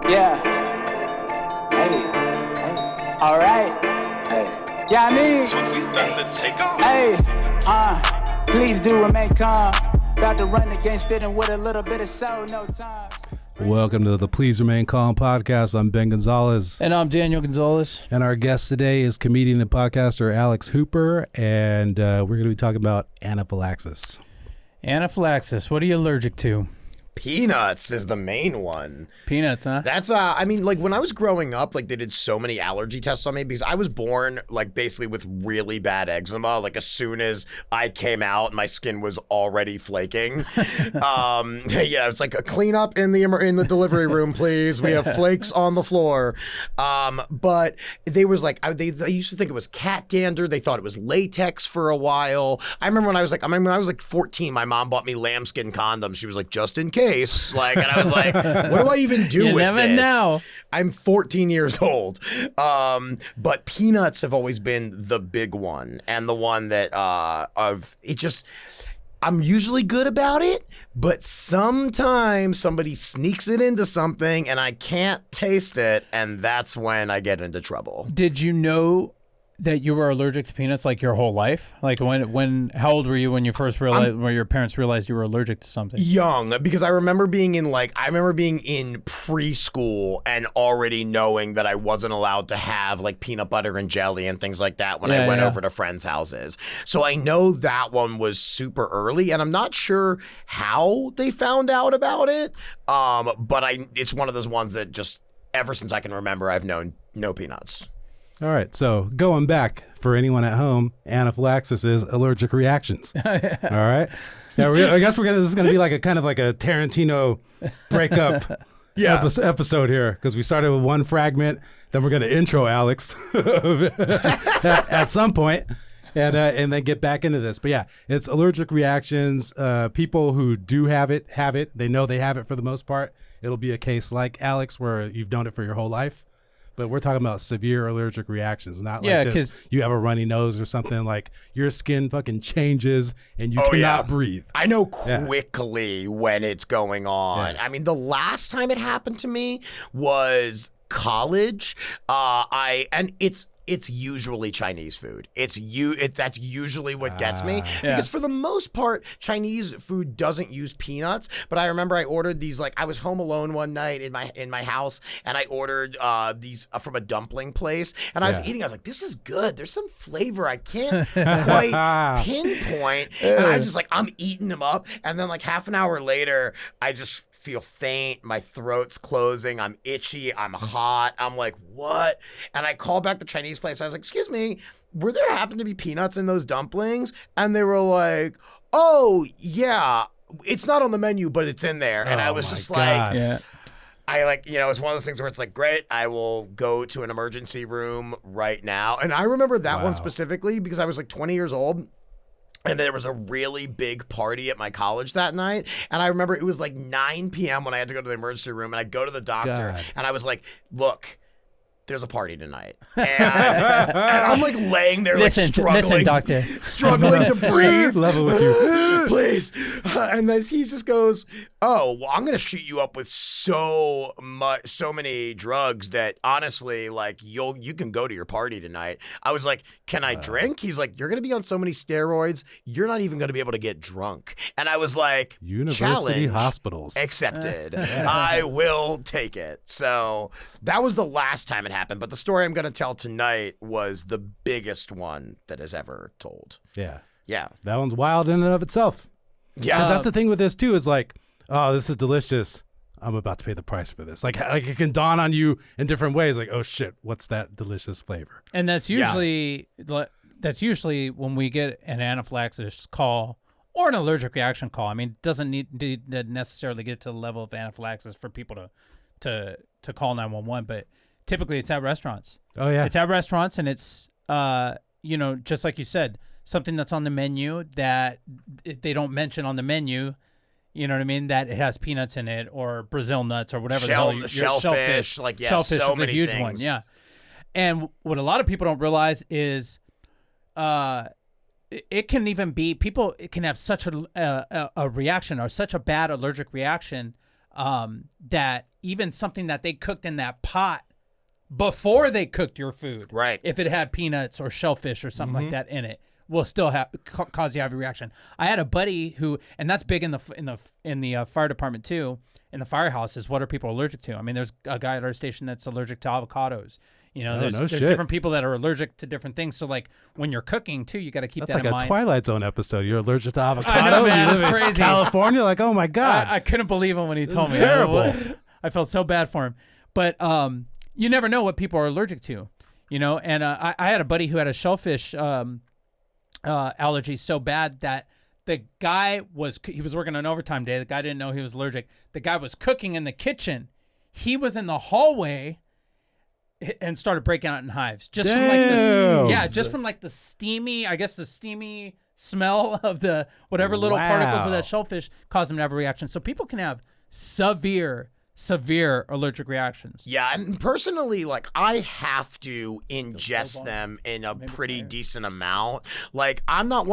Yeah. Hey. All right. Hey. Yeah, I mean. Sofia, let's take off. Hey. Please do remain calm. About to run against it and with a little bit of soul, no time. Welcome to the Please Remain Calm podcast. I'm Ben Gonzalez. And I'm Daniel Gonzalez. And our guest today is comedian and podcaster Alex Hooper. And we're going to be talking about anaphylaxis. Anaphylaxis. What are you allergic to? Peanuts is the main one. Peanuts, huh? That's I mean, like when I was growing up, like they did so many allergy tests on me because I was born like basically with really bad eczema. Like as soon as I came out, my skin was already flaking. Yeah, it's like a cleanup in the delivery room, please. We have flakes on the floor. But they was like they used to think it was cat dander. They thought it was latex for a while. I remember when I was like 14, my mom bought me lambskin condoms. She was like, just in case. Like, and I was like, what do I even do with this? You never know. I'm 14 years old. But peanuts have always been the big one and the one that I'm usually good about it, but sometimes somebody sneaks it into something and I can't taste it, and that's when I get into trouble. Did you know that you were allergic to peanuts like your whole life? Like when how old were you when you first realized, when your parents realized you were allergic to something? Young, because I remember being in preschool and already knowing that I wasn't allowed to have like peanut butter and jelly and things like that when I went over to friends' houses. So I know that one was super early, and I'm not sure how they found out about it. But it's one of those ones that just ever since I can remember, I've known no peanuts. All right. So going back for anyone at home, anaphylaxis is allergic reactions. All right. Yeah, I guess this is going to be like a kind of like a Tarantino breakup episode here, because we started with one fragment, then we're going to intro Alex at some point, and then get back into this. But yeah, it's allergic reactions. People who do have it. They know they have it for the most part. It'll be a case like Alex where you've known it for your whole life. But we're talking about severe allergic reactions, not like just you have a runny nose or something. Like your skin fucking changes and you cannot breathe. I know quickly when it's going on. Yeah. I mean, the last time it happened to me was college. It's usually Chinese food. That's usually what gets me, because for the most part, Chinese food doesn't use peanuts. But I remember I ordered these, like I was home alone one night in my house, and I ordered these from a dumpling place, and I was eating. I was like, this is good. There's some flavor I can't quite pinpoint, and I just like I'm eating them up, and then like half an hour later, I just feel faint, my throat's closing, I'm itchy, I'm hot, I'm like, what? And I called back the Chinese place. I was like, excuse me, were there happen to be peanuts in those dumplings? And they were like, oh yeah, it's not on the menu, but it's in there. And I was just like, it's one of those things where it's like, great, I will go to an emergency room right now. And I remember that one specifically because I was like 20 years old. And there was a really big party at my college that night. And I remember it was like 9 p.m. when I had to go to the emergency room. And I go to the doctor and I was like, look, there's a party tonight. And I'm like laying there struggling. Listen, doctor. Struggling to breathe. Level with you. Please. And then he just goes, oh, well, I'm going to shoot you up with so many drugs that honestly, like you can go to your party tonight. I was like, can I drink? He's like, you're going to be on so many steroids, you're not even going to be able to get drunk. And I was like, University hospitals accepted. I will take it. So that was the last time it happened. But the story I'm going to tell tonight was the biggest one that is ever told. Yeah. Yeah. That one's wild in and of itself. Yeah. Because that's the thing with this too, is like, oh, this is delicious, I'm about to pay the price for this. Like it can dawn on you in different ways. Like, oh shit, what's that delicious flavor? And that's usually when we get an anaphylaxis call or an allergic reaction call. I mean, it doesn't need to necessarily get to the level of anaphylaxis for people to call 911, but typically it's at restaurants. Oh yeah. It's at restaurants, and it's just like you said, something that's on the menu that they don't mention on the menu. You know what I mean? That it has peanuts in it or Brazil nuts or whatever. Shellfish. Shellfish So is many a huge things. one. Yeah. And what a lot of people don't realize is it can even be, it can have such a reaction or such a bad allergic reaction that even something that they cooked in that pot before they cooked your food, right? If it had peanuts or shellfish or something like that in it, will still cause you to have a reaction. I had a buddy who, and that's big in the fire department too. In the firehouse is what are people allergic to? I mean, there's a guy at our station that's allergic to avocados. You know, there's different people that are allergic to different things. So like when you're cooking too, you got to keep that in mind. That's like a Twilight Zone episode. You're allergic to avocados. I know, man, you live it's in crazy. California, like, oh my God. I couldn't believe him when he told me. Terrible. I felt so bad for him. But you never know what people are allergic to, you know. And I had a buddy who had a shellfish allergy so bad that the guy was working an overtime day. The guy didn't know he was allergic. The guy was cooking in the kitchen. He was in the hallway and started breaking out in hives just from like this. Just from like the steamy smell of the whatever little particles of that shellfish caused him to have a reaction. So people can have severe allergic reactions. Yeah, and personally, like, I have to ingest them in a pretty decent amount. Like, I'm not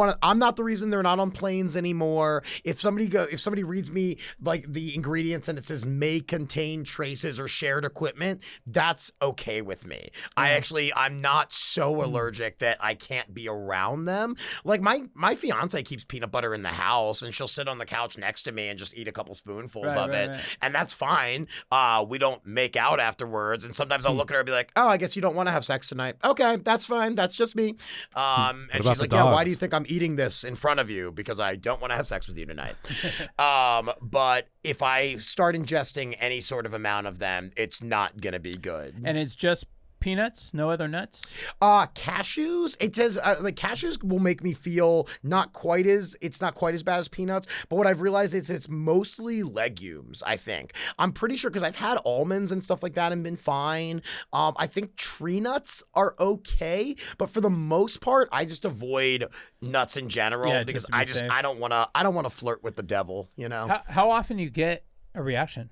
the reason they're not on planes anymore. If somebody reads me like the ingredients and it says may contain traces or shared equipment, that's okay with me. I'm not so allergic that I can't be around them. Like my fiance keeps peanut butter in the house and she'll sit on the couch next to me and just eat a couple spoonfuls of it. And that's fine. We don't make out afterwards, and sometimes I'll look at her and be like, "Oh, I guess you don't want to have sex tonight." Okay, that's fine. That's just me. And she's like, "Yeah, why do you think I'm eating this in front of you? Because I don't want to have sex with you tonight." But if I start ingesting any sort of amount of them, it's not gonna be good. And it's just peanuts, no other nuts? Cashews. It says like cashews will make me feel it's not quite as bad as peanuts. But what I've realized is it's mostly legumes. I think I'm pretty sure because I've had almonds and stuff like that and been fine. I think tree nuts are okay, but for the most part, I just avoid nuts in general because I don't want to flirt with the devil. You know. How often you get a reaction?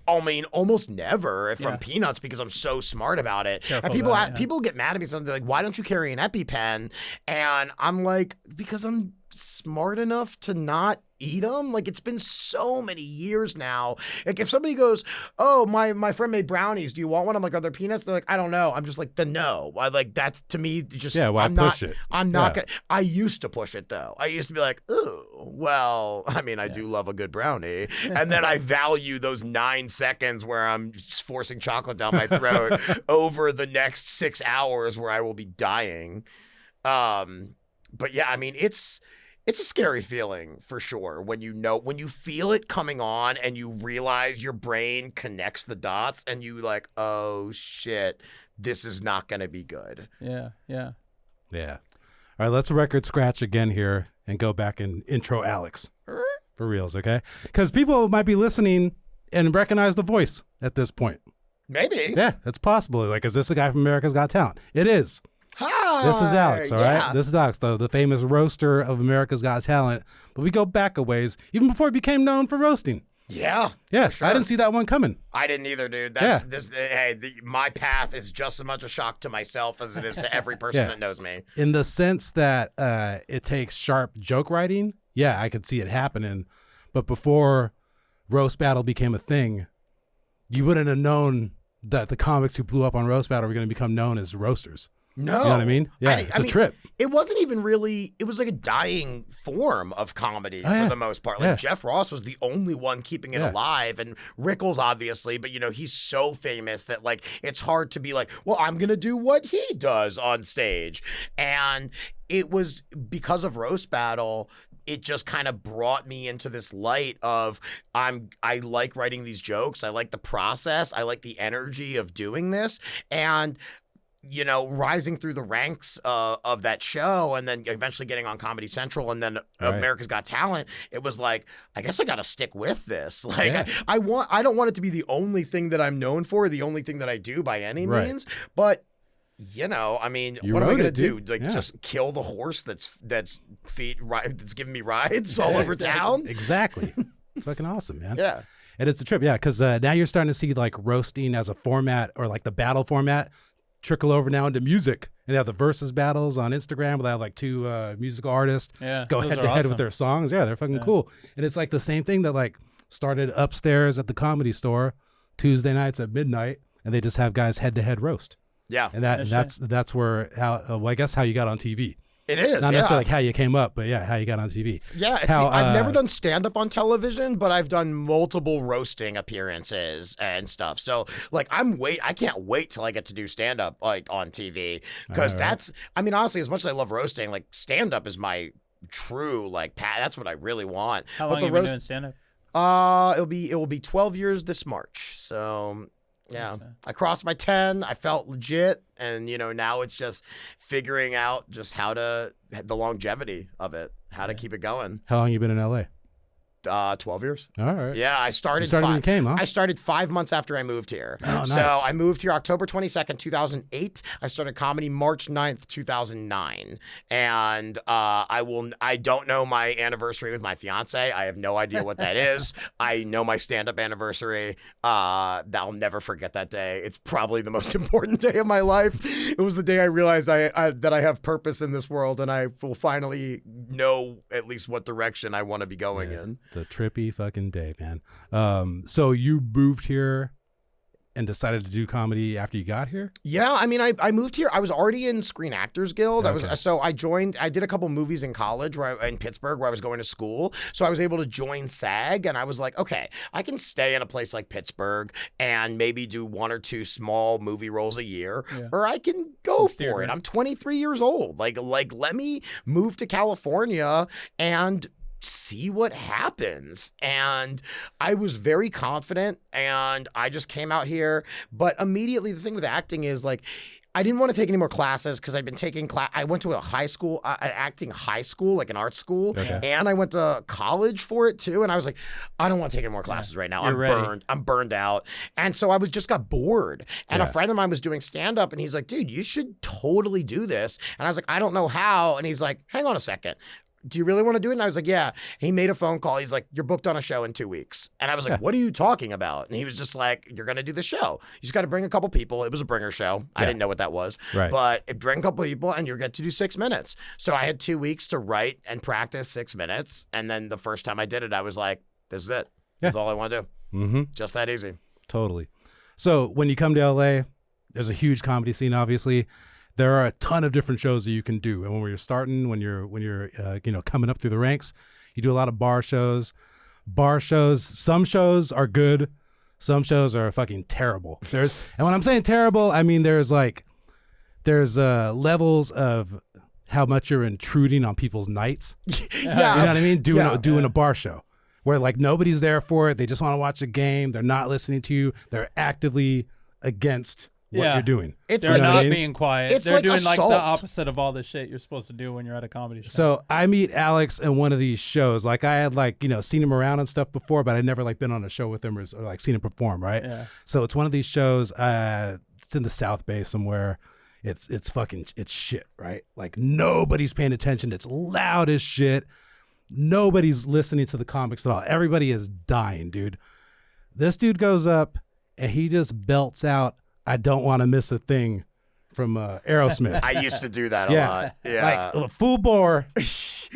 I mean, almost never from peanuts because I'm so smart about it. And people get mad at me. So they're like, "Why don't you carry an EpiPen?" And I'm like, "Because I'm smart enough to not eat them." Like, it's been so many years now. Like, if somebody goes, "Oh, my friend made brownies. Do you want one?" I'm like, "Are there peanuts?" They're like, "I don't know." I'm just like, "Then no." That's to me just why push it? I'm not gonna. I used to push it though. I used to be like, "Ooh, well, I mean, I do love a good brownie," and then I value those 9 seconds where I'm just forcing chocolate down my throat over the next 6 hours where I will be dying. But yeah, I mean, it's a scary feeling for sure when you feel it coming on and you realize your brain connects the dots and you like, oh shit, this is not going to be good. Yeah. All right, let's record scratch again here and go back and intro Alex for reals, okay? Because people might be listening and recognize the voice at this point. Maybe. Yeah, it's possible. Like, is this a guy from America's Got Talent? It is. Hi. This is Alex, all right? This is Alex, the famous roaster of America's Got Talent. But we go back a ways, even before he became known for roasting. Yeah. Sure. I didn't see that one coming. I didn't either, dude. My path is just as much a shock to myself as it is to every person that knows me. In the sense that it takes sharp joke writing, I could see it happening. But before Roast Battle became a thing, you wouldn't have known that the comics who blew up on Roast Battle were going to become known as roasters. No. You know what I mean? Yeah, it's a trip. It wasn't even really, it was like a dying form of comedy for the most part. Like Jeff Ross was the only one keeping it alive, and Rickles obviously, but he's so famous that like it's hard to be like, well, I'm going to do what he does on stage. And it was because of Roast Battle, it just kind of brought me into this light of I like writing these jokes. I like the process. I like the energy of doing this. And rising through the ranks of that show and then eventually getting on Comedy Central and then America's Got Talent, it was like, I guess I got to stick with this. Like, I don't want it to be the only thing that I'm known for, the only thing that I do by any means, but I mean, what am I going to do? Like, just kill the horse that's giving me rides all over town? Exactly. It's fucking awesome, man. Yeah. And it's a trip, because now you're starting to see like roasting as a format or like the battle format trickle over now into music. And they have the versus battles on Instagram where they have like two musical artists go head to head with their songs. Yeah, they're fucking cool. And it's like the same thing that like started upstairs at the Comedy Store Tuesday nights at midnight, and they just have guys head-to-head roast. Yeah. And that's where I guess how you got on TV. It is. Not necessarily like how you came up, but how you got on TV. Yeah, I've never done stand-up on television, but I've done multiple roasting appearances and stuff. So like I can't wait till I get to do stand-up like on TV, because honestly, as much as I love roasting, like stand-up is my true that's what I really want. How long have you been doing stand-up? It will be 12 years this March. So yeah, I crossed my 10. I felt legit, and now it's just figuring out just the longevity of it, how to keep it going. How long you been in LA? 12 years. All right. Yeah, I started. You started when you came, huh? I started 5 months after I moved here. Oh, nice. So I moved here October 22nd, 2008. I started comedy March 9th, 2009. And I don't know my anniversary with my fiance. I have no idea what that is. I know my stand-up anniversary. I'll never forget that day. It's probably the most important day of my life. It was the day I realized that I have purpose in this world, and I will finally know at least what direction I want to be going in. It's a trippy fucking day, man. So you moved here and decided to do comedy after you got here? Yeah, I mean, I moved here. I was already in Screen Actors Guild. Okay. I did a couple movies in college in Pittsburgh where I was going to school. So I was able to join SAG, and I was like, okay, I can stay in a place like Pittsburgh and maybe do 1 or 2 small movie roles a year, or I can go for it. I'm 23 years old. Like let me move to California and see what happens. And I was very confident, and I just came out here. But immediately, the thing with acting is I didn't want to take any more classes, because I'd been taking I went to a high school, an acting high school, like an art school, and I went to college for it too. And I was like, I don't want to take any more classes right now. I'm burned out. And so I just got bored. And a friend of mine was doing stand up, and he's like, dude, you should totally do this. And I was like, I don't know how. And he's like, hang on a second. Do you really want to do it? And I was like, yeah. He made a phone call. He's like, you're booked on a show in 2 weeks. And I was like, what are you talking about? And he was just like, you're going to do the show. You just got to bring a couple people. It was a bringer show. I didn't know what that was. Right. But bring a couple people, and you're going to do 6 minutes. So I had 2 weeks to write and practice 6 minutes. And then the first time I did it, I was like, this is it. That's all I want to do. Mm-hmm. Just that easy. Totally. So when you come to LA, there's a huge comedy scene, obviously. There are a ton of different shows that you can do. And when you're starting, when you're coming up through the ranks, you do a lot of bar shows. Some shows are good. Some shows are fucking terrible. And when I'm saying terrible, I mean there's levels of how much you're intruding on people's nights. You know what I mean? Doing a bar show where nobody's there for it. They just want to watch a game. They're not listening to you. They're actively against what you're doing. They're not being quiet. It's They're like doing assault. the opposite of all the shit you're supposed to do when you're at a comedy show. So I meet Alex in one of these shows. I had seen him around and stuff before, but I'd never been on a show with him or seen him perform, right? Yeah. So it's one of these shows, it's in the South Bay somewhere. It's shit, right? Nobody's paying attention. It's loud as shit. Nobody's listening to the comics at all. Everybody is dying, dude. This dude goes up and he just belts out, I don't want to miss a thing, from Aerosmith. I used to do that a lot. Yeah. Full bore,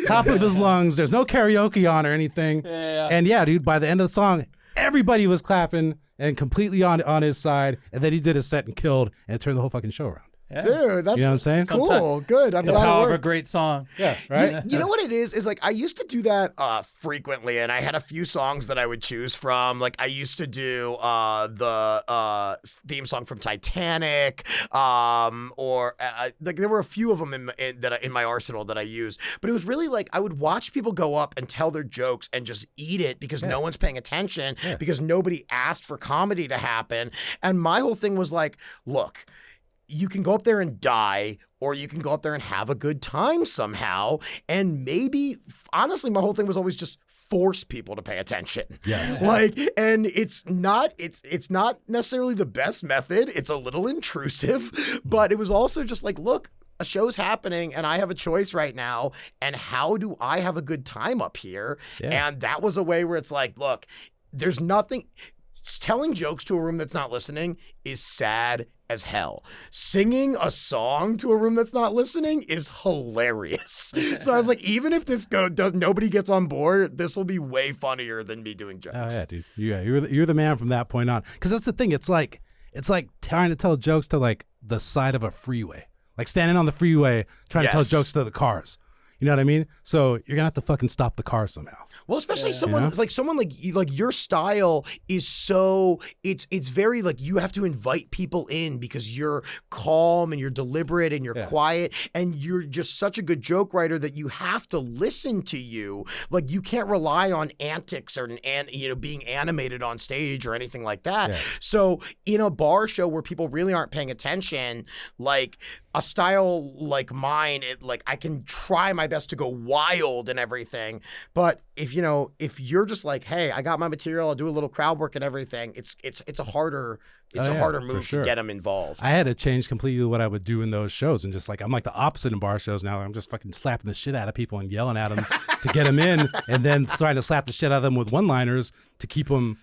top of his lungs. There's no karaoke on or anything. Yeah. And dude, by the end of the song, everybody was clapping and completely on his side. And then he did his set and killed, and it turned the whole fucking show around. Yeah. Dude, that's you know what I'm saying? cool. Good. I'm The glad it power of worked. a great song. Yeah, right? You know what it is I used to do that frequently, and I had a few songs that I would choose from. I used to do the theme song from Titanic, or there were a few of them in my arsenal that I used. But it was really I would watch people go up and tell their jokes and just eat it because no one's paying attention, because nobody asked for comedy to happen. And my whole thing was look, you can go up there and die, or you can go up there and have a good time somehow. And maybe, honestly, my whole thing was always just force people to pay attention. Yes. And it's not necessarily the best method. It's a little intrusive, but it was also just look, a show's happening and I have a choice right now. And how do I have a good time up here? Yeah. And that was a way where it's look, there's nothing. telling jokes to a room that's not listening is sad as hell. Singing a song to a room that's not listening is hilarious. So I was like, even if this nobody gets on board, this will be way funnier than me doing jokes. Oh yeah, dude. You're the man from that point on. Because that's the thing. It's like trying to tell jokes to like the side of a freeway, like standing on the freeway trying to tell jokes to the cars. You know what I mean? So you're gonna have to fucking stop the car somehow. Well, especially someone like your style is so it's very like you have to invite people in because you're calm and you're deliberate and you're quiet and you're just such a good joke writer that you have to listen to you. Like you can't rely on antics or being animated on stage or anything like that. Yeah. So in a bar show where people really aren't paying attention, like a style like mine, I can try my best to go wild and everything, but if you're just like, hey, I got my material, I'll do a little crowd work and everything, it's a harder move to get them involved. I had to change completely what I would do in those shows, and just like I'm like the opposite in bar shows now. I'm just fucking slapping the shit out of people and yelling at them to get them in, and then trying to slap the shit out of them with one-liners to keep them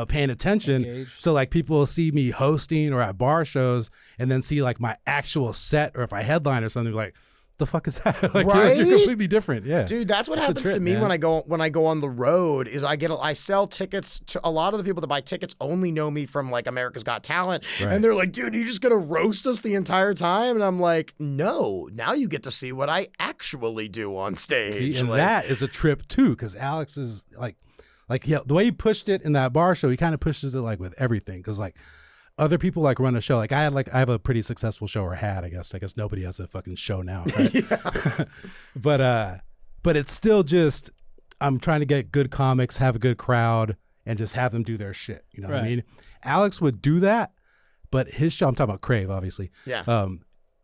paying attention. Engaged. So like people will see me hosting or at bar shows and then see like my actual set, or if I headline or something, like, the fuck is that? Like, right? You're completely different. Yeah, dude, that's what happens to me, man. when I go on the road. Is I sell tickets to a lot of the people that buy tickets only know me from like America's Got Talent, and they're like, dude, you just gonna roast us the entire time? And I'm like, no, now you get to see what I actually do on stage. See, and that is a trip too, because Alex is like the way he pushed it in that bar show, he kind of pushes it like with everything, because like other people like run a show. Like I have a pretty successful show, or had, I guess nobody has a fucking show now, right? But it's still just, I'm trying to get good comics, have a good crowd, and just have them do their shit. You know what I mean? Alex would do that, but his show, I'm talking about Crave, obviously. Yeah.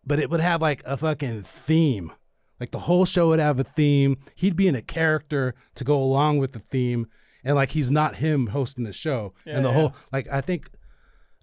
But it would have like a fucking theme. Like the whole show would have a theme. He'd be in a character to go along with the theme. And like he's not him hosting the show, and the whole like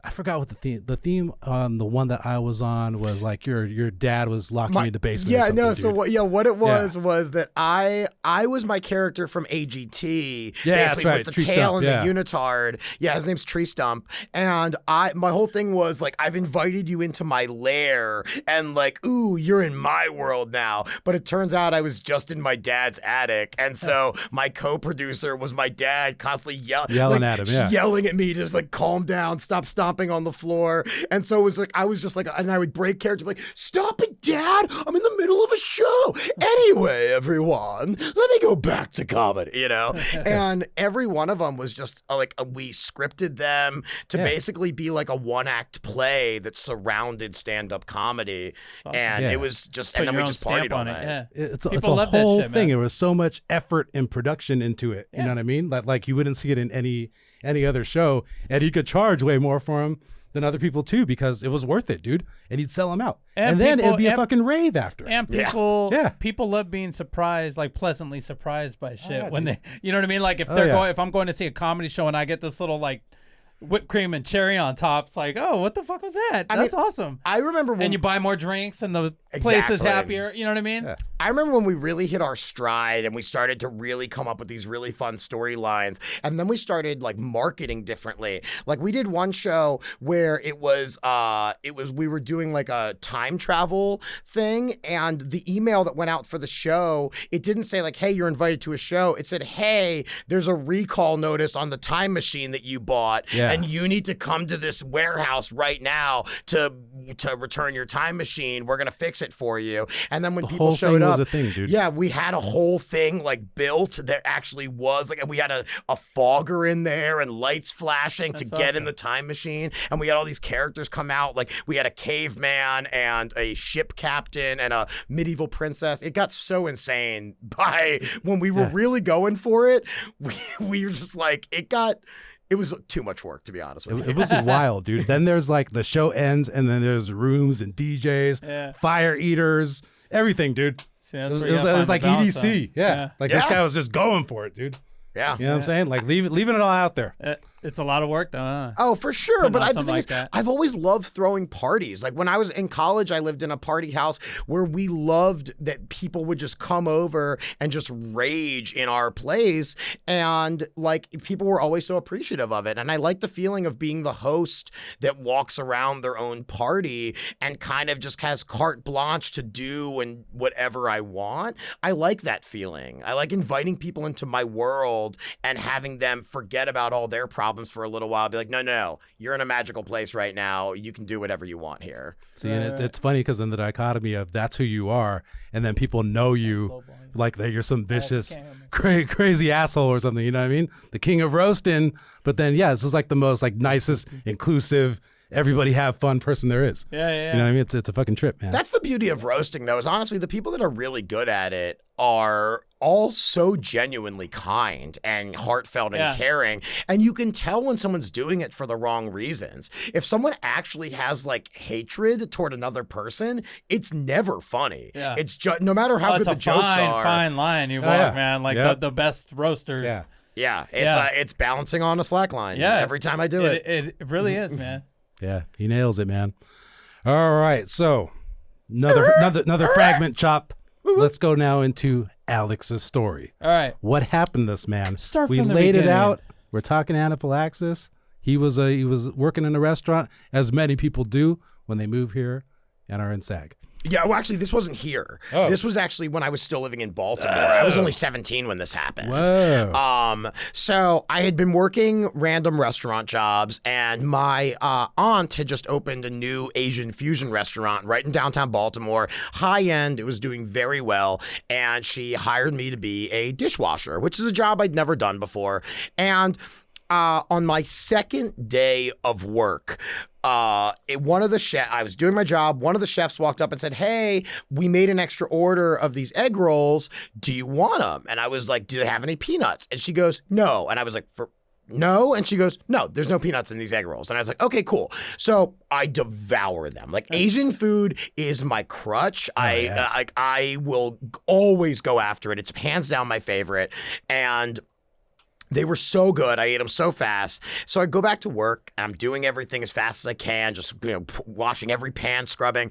I forgot what the theme on the one that I was on was like your dad was locking you in the basement. Yeah, or no. dude. So what it was that I was my character from AGT. Yeah, basically, that's right. with the Tree tail Stump, and the unitard. Yeah, his name's Tree Stump, and my whole thing was like, I've invited you into my lair, and like, ooh, you're in my world now. But it turns out I was just in my dad's attic, and so my co-producer was my dad, constantly yelling at him, yelling at me, just like, calm down, stop stomping on the floor. And so it was like, I was just like, and I would break character, like, stop it, Dad, I'm in the middle of a show. Anyway, everyone, let me go back to comedy, And every one of them was just like, we scripted them to basically be like a one-act play that surrounded stand-up comedy. Awesome. And it was just, and then we just partied all night. Yeah. It's a whole thing. There was so much effort and production into it. You know what I mean? Like you wouldn't see it in any other show, and you could charge way more for them than other people too, because it was worth it, dude. And he'd sell them out, and then it'd be a fucking rave after. And people love being surprised, like pleasantly surprised by shit when they, you know what I mean? Like if if I'm going to see a comedy show and I get this little like whipped cream and cherry on top, it's like, oh, what the fuck was that? That's awesome. I remember when, and you buy more drinks and the place is happier. You know what I mean? Yeah. I remember when we really hit our stride and we started to really come up with these really fun storylines, and then we started like marketing differently. Like we did one show where it was we were doing like a time travel thing, and the email that went out for the show, it didn't say like, hey, you're invited to a show. It said, hey, there's a recall notice on the time machine that you bought. Yeah. And you need to come to this warehouse right now to return your time machine. We're gonna fix it for you. And then when people showed up, was a thing, dude. Yeah, we had a whole thing like built that actually was like, we had a fogger in there and lights flashing to get in the time machine. And we had all these characters come out. Like we had a caveman and a ship captain and a medieval princess. It got so insane by when we were really going for it. We were just like, it was too much work, to be honest with you. It was wild, dude. Then there's like the show ends, and then there's rooms and DJs, fire eaters, everything, dude. See, it was like EDC. Yeah. Like this guy was just going for it, dude. Yeah. You know what I'm saying? Like leaving it all out there. It's a lot of work, though. Huh? Oh, for sure. Putting But on the something thing like is, that. I've always loved throwing parties. Like when I was in college, I lived in a party house where we loved that people would just come over and just rage in our place. And like people were always so appreciative of it. And I like the feeling of being the host that walks around their own party and kind of just has carte blanche to do and whatever I want. I like that feeling. I like inviting people into my world and having them forget about all their problems for a little while. Be like, no, you're in a magical place right now. You can do whatever you want here. See, and it's funny because in the dichotomy of that's who you are, and then people know you like that you're some vicious, crazy asshole or something. You know what I mean? The king of roasting. But then, yeah, this is like the most like nicest, inclusive, everybody have fun person there is. Yeah. You know what I mean? It's a fucking trip, man. That's the beauty of roasting, though, is honestly the people that are really good at it are all so genuinely kind and heartfelt and caring. And you can tell when someone's doing it for the wrong reasons. If someone actually has like hatred toward another person, it's never funny. Yeah. It's just, no matter how good the jokes are. Fine line you walk, man. Like the best roasters. Yeah. It's balancing on a slack line every time I do it. It really is, man. Yeah, he nails it, man. All right, so another fragment chop. Let's go now into Alex's story. All right. What happened to this man? Start we from the laid it beginning. out. We're talking anaphylaxis. He was working in a restaurant, as many people do when they move here and are in SAG. Yeah, well, actually, this wasn't here. Oh. This was actually when I was still living in Baltimore. I was only 17 when this happened. Whoa. So I had been working random restaurant jobs, and my aunt had just opened a new Asian fusion restaurant right in downtown Baltimore. High end, it was doing very well, and she hired me to be a dishwasher, which is a job I'd never done before. And on my second day of work, one of the chefs, I was doing my job. One of the chefs walked up and said, "Hey, we made an extra order of these egg rolls. Do you want them?" And I was like, "Do they have any peanuts?" And she goes, "No." And I was like, "No?" And she goes, "No, there's no peanuts in these egg rolls." And I was like, "Okay, cool." So I devour them. Like Asian food is my crutch. I will always go after it. It's hands down my favorite. And they were so good. I ate them so fast. So I go back to work and I'm doing everything as fast as I can, just washing every pan, scrubbing.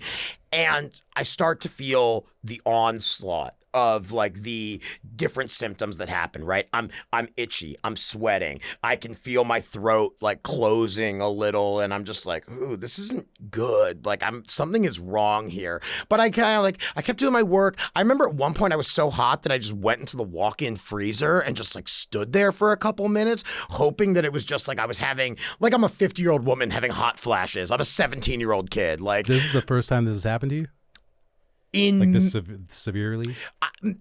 And I start to feel the onslaught of like the different symptoms that happen, right? I'm itchy, I'm sweating, I can feel my throat like closing a little, and I'm just like, ooh, this isn't good. Like something is wrong here. But I kept doing my work. I remember at one point I was so hot that I just went into the walk-in freezer and just like stood there for a couple minutes, hoping that it was just like I was having, like I'm a 50-year-old woman having hot flashes. I'm a 17-year-old kid. Like This is the first time this has happened to you? Like this severely?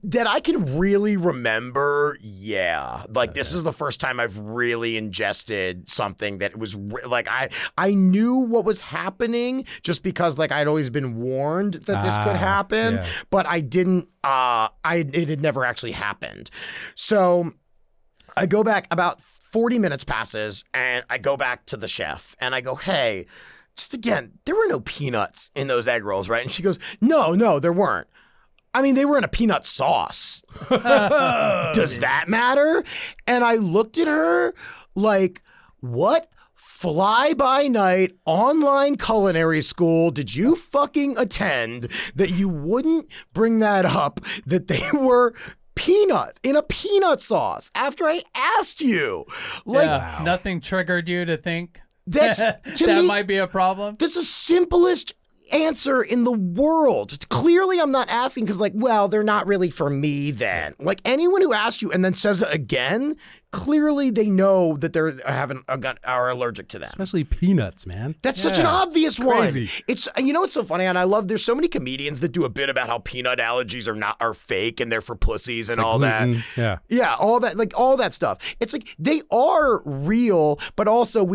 That I can really remember, yeah. Like this is the first time I've really ingested something that was like I knew what was happening just because like I'd always been warned that this could happen, but I didn't. It had never actually happened. So I go back. About 40 minutes passes, and I go back to the chef, and I go, "Hey, just again, there were no peanuts in those egg rolls, right?" And she goes, No, there weren't. I mean, they were in a peanut sauce. Does that matter? And I looked at her like, what fly-by-night online culinary school did you fucking attend that you wouldn't bring that up, that they were peanuts in a peanut sauce after I asked you? Like, Nothing triggered you to think that's to that me, might be a problem? that's the simplest answer in the world. Clearly, I'm not asking because, like, well, they're not really for me then. Like, anyone who asks you and then says it again, clearly they know that they're are allergic to them. Especially peanuts, man. That's such an obvious Crazy. one. It's, you know what's so funny, and I love, there's so many comedians that do a bit about how peanut allergies are fake and they're for pussies and all gluten, that. yeah. Yeah, all that stuff. It's like they are real, but also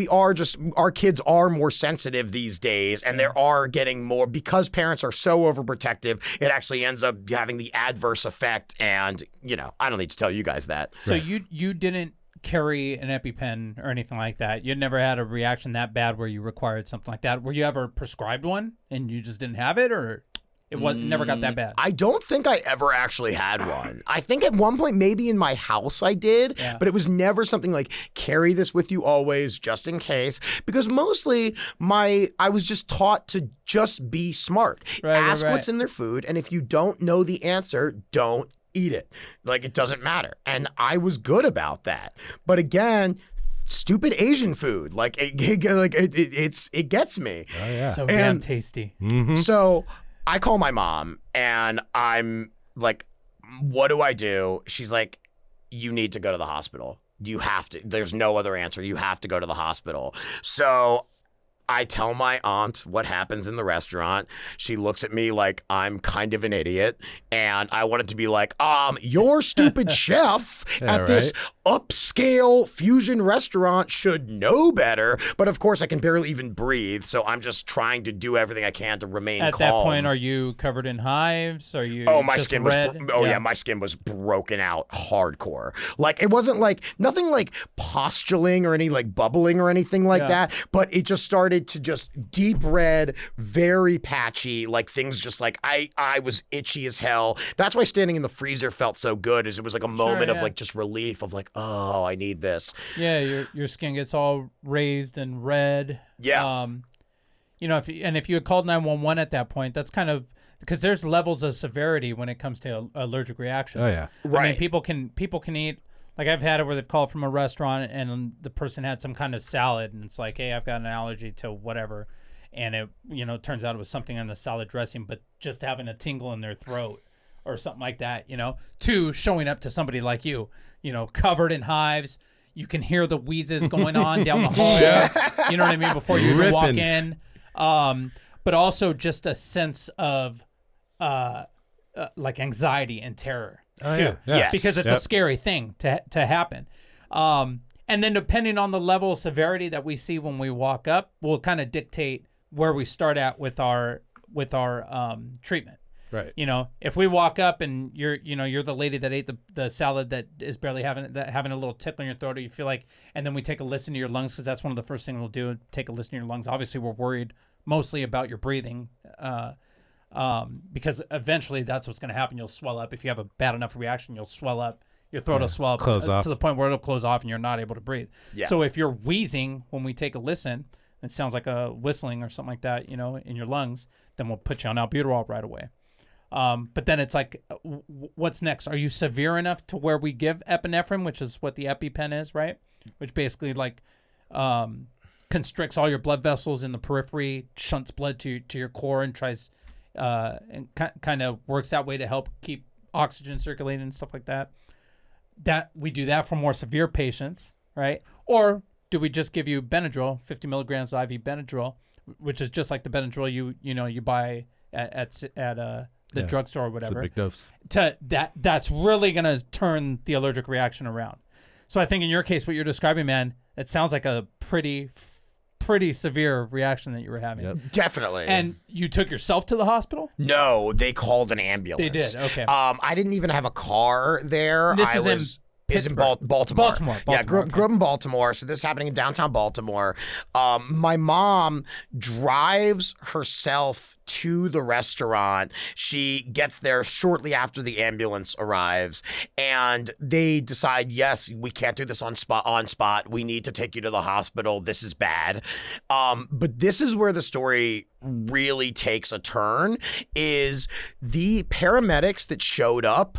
our kids are more sensitive these days, and there are getting more, because parents are so overprotective, it actually ends up having the adverse effect. And, you know, I don't need to tell you guys that. So you didn't carry an EpiPen or anything like that? You never had a reaction that bad where you required something like that? Were you ever prescribed one and you just didn't have it, or? It never got that bad. I don't think I ever actually had one. I think at one point, maybe in my house I did, but it was never something like carry this with you always just in case, because mostly I was just taught to just be smart. Ask what's in their food, and if you don't know the answer, don't eat it. Like, it doesn't matter. And I was good about that. But again, stupid Asian food, like it gets me. Oh yeah. So damn tasty. So I call my mom and I'm like, what do I do? She's like, you need to go to the hospital. You have to. There's no other answer. You have to go to the hospital. So I tell my aunt what happens in the restaurant. She looks at me like I'm kind of an idiot. And I wanted to be like, your stupid chef at this upscale fusion restaurant should know better. But of course, I can barely even breathe. So I'm just trying to do everything I can to remain calm. At that point, are you covered in hives? Are you my just skin red? was my skin was broken out hardcore. Like, it wasn't like nothing like pustuling or any like bubbling or anything like that, but it just started to just deep red, very patchy, like things just like I was itchy as hell. That's why standing in the freezer felt so good, is it was like a moment of like just relief of like, oh, I need this. Yeah, your skin gets all raised and red. Yeah. If you had called 911 at that point, that's kind of because there's levels of severity when it comes to allergic reactions. Oh yeah. Right. I mean, people can eat. Like, I've had it where they've called from a restaurant and the person had some kind of salad and it's like, hey, I've got an allergy to whatever. And it, turns out it was something on the salad dressing, but just having a tingle in their throat or something like that, to showing up to somebody like you, covered in hives. You can hear the wheezes going on down the hall. You know what I mean? Before you even walk in. But also just a sense of like anxiety and terror. Oh, too. yeah. Yes. Because it's a scary thing to happen. And then depending on the level of severity that we see when we walk up, will kind of dictate where we start at with our treatment. Right. If we walk up and you're the lady that ate the salad that is barely having a little tickle in your throat, or you feel like, and then we take a listen to your lungs, because that's one of the first things we'll do, take a listen to your lungs. Obviously, we're worried mostly about your breathing. Because eventually that's what's going to happen. You'll swell up. If you have a bad enough reaction, you'll swell up. Your throat will swell up Close off. to the point where it'll close off and you're not able to breathe. Yeah. So if you're wheezing when we take a listen, it sounds like a whistling or something like that, in your lungs, then we'll put you on albuterol right away. But then it's like, what's next? Are you severe enough to where we give epinephrine, which is what the EpiPen is, right? Which basically constricts all your blood vessels in the periphery, shunts blood to your core, and tries and kind of works that way to help keep oxygen circulating and stuff like that. That we do that for more severe patients, right? Or do we just give you Benadryl, 50 milligrams of IV Benadryl, which is just like the Benadryl you buy at the drugstore or whatever. It's a big dose. That's really gonna turn the allergic reaction around. So I think in your case, what you're describing, man, it sounds like a pretty severe reaction that you were having. Yep. Definitely. And you took yourself to the hospital? No, they called an ambulance. They did, okay. I didn't even have a car there. This I is was in Baltimore. Yeah, grew up in Baltimore. So this is happening in downtown Baltimore. My mom drives herself to the restaurant. She gets there shortly after the ambulance arrives, and they decide, yes, we can't do this on spot. We need to take you to the hospital. This is bad. But this is where the story really takes a turn, is the paramedics that showed up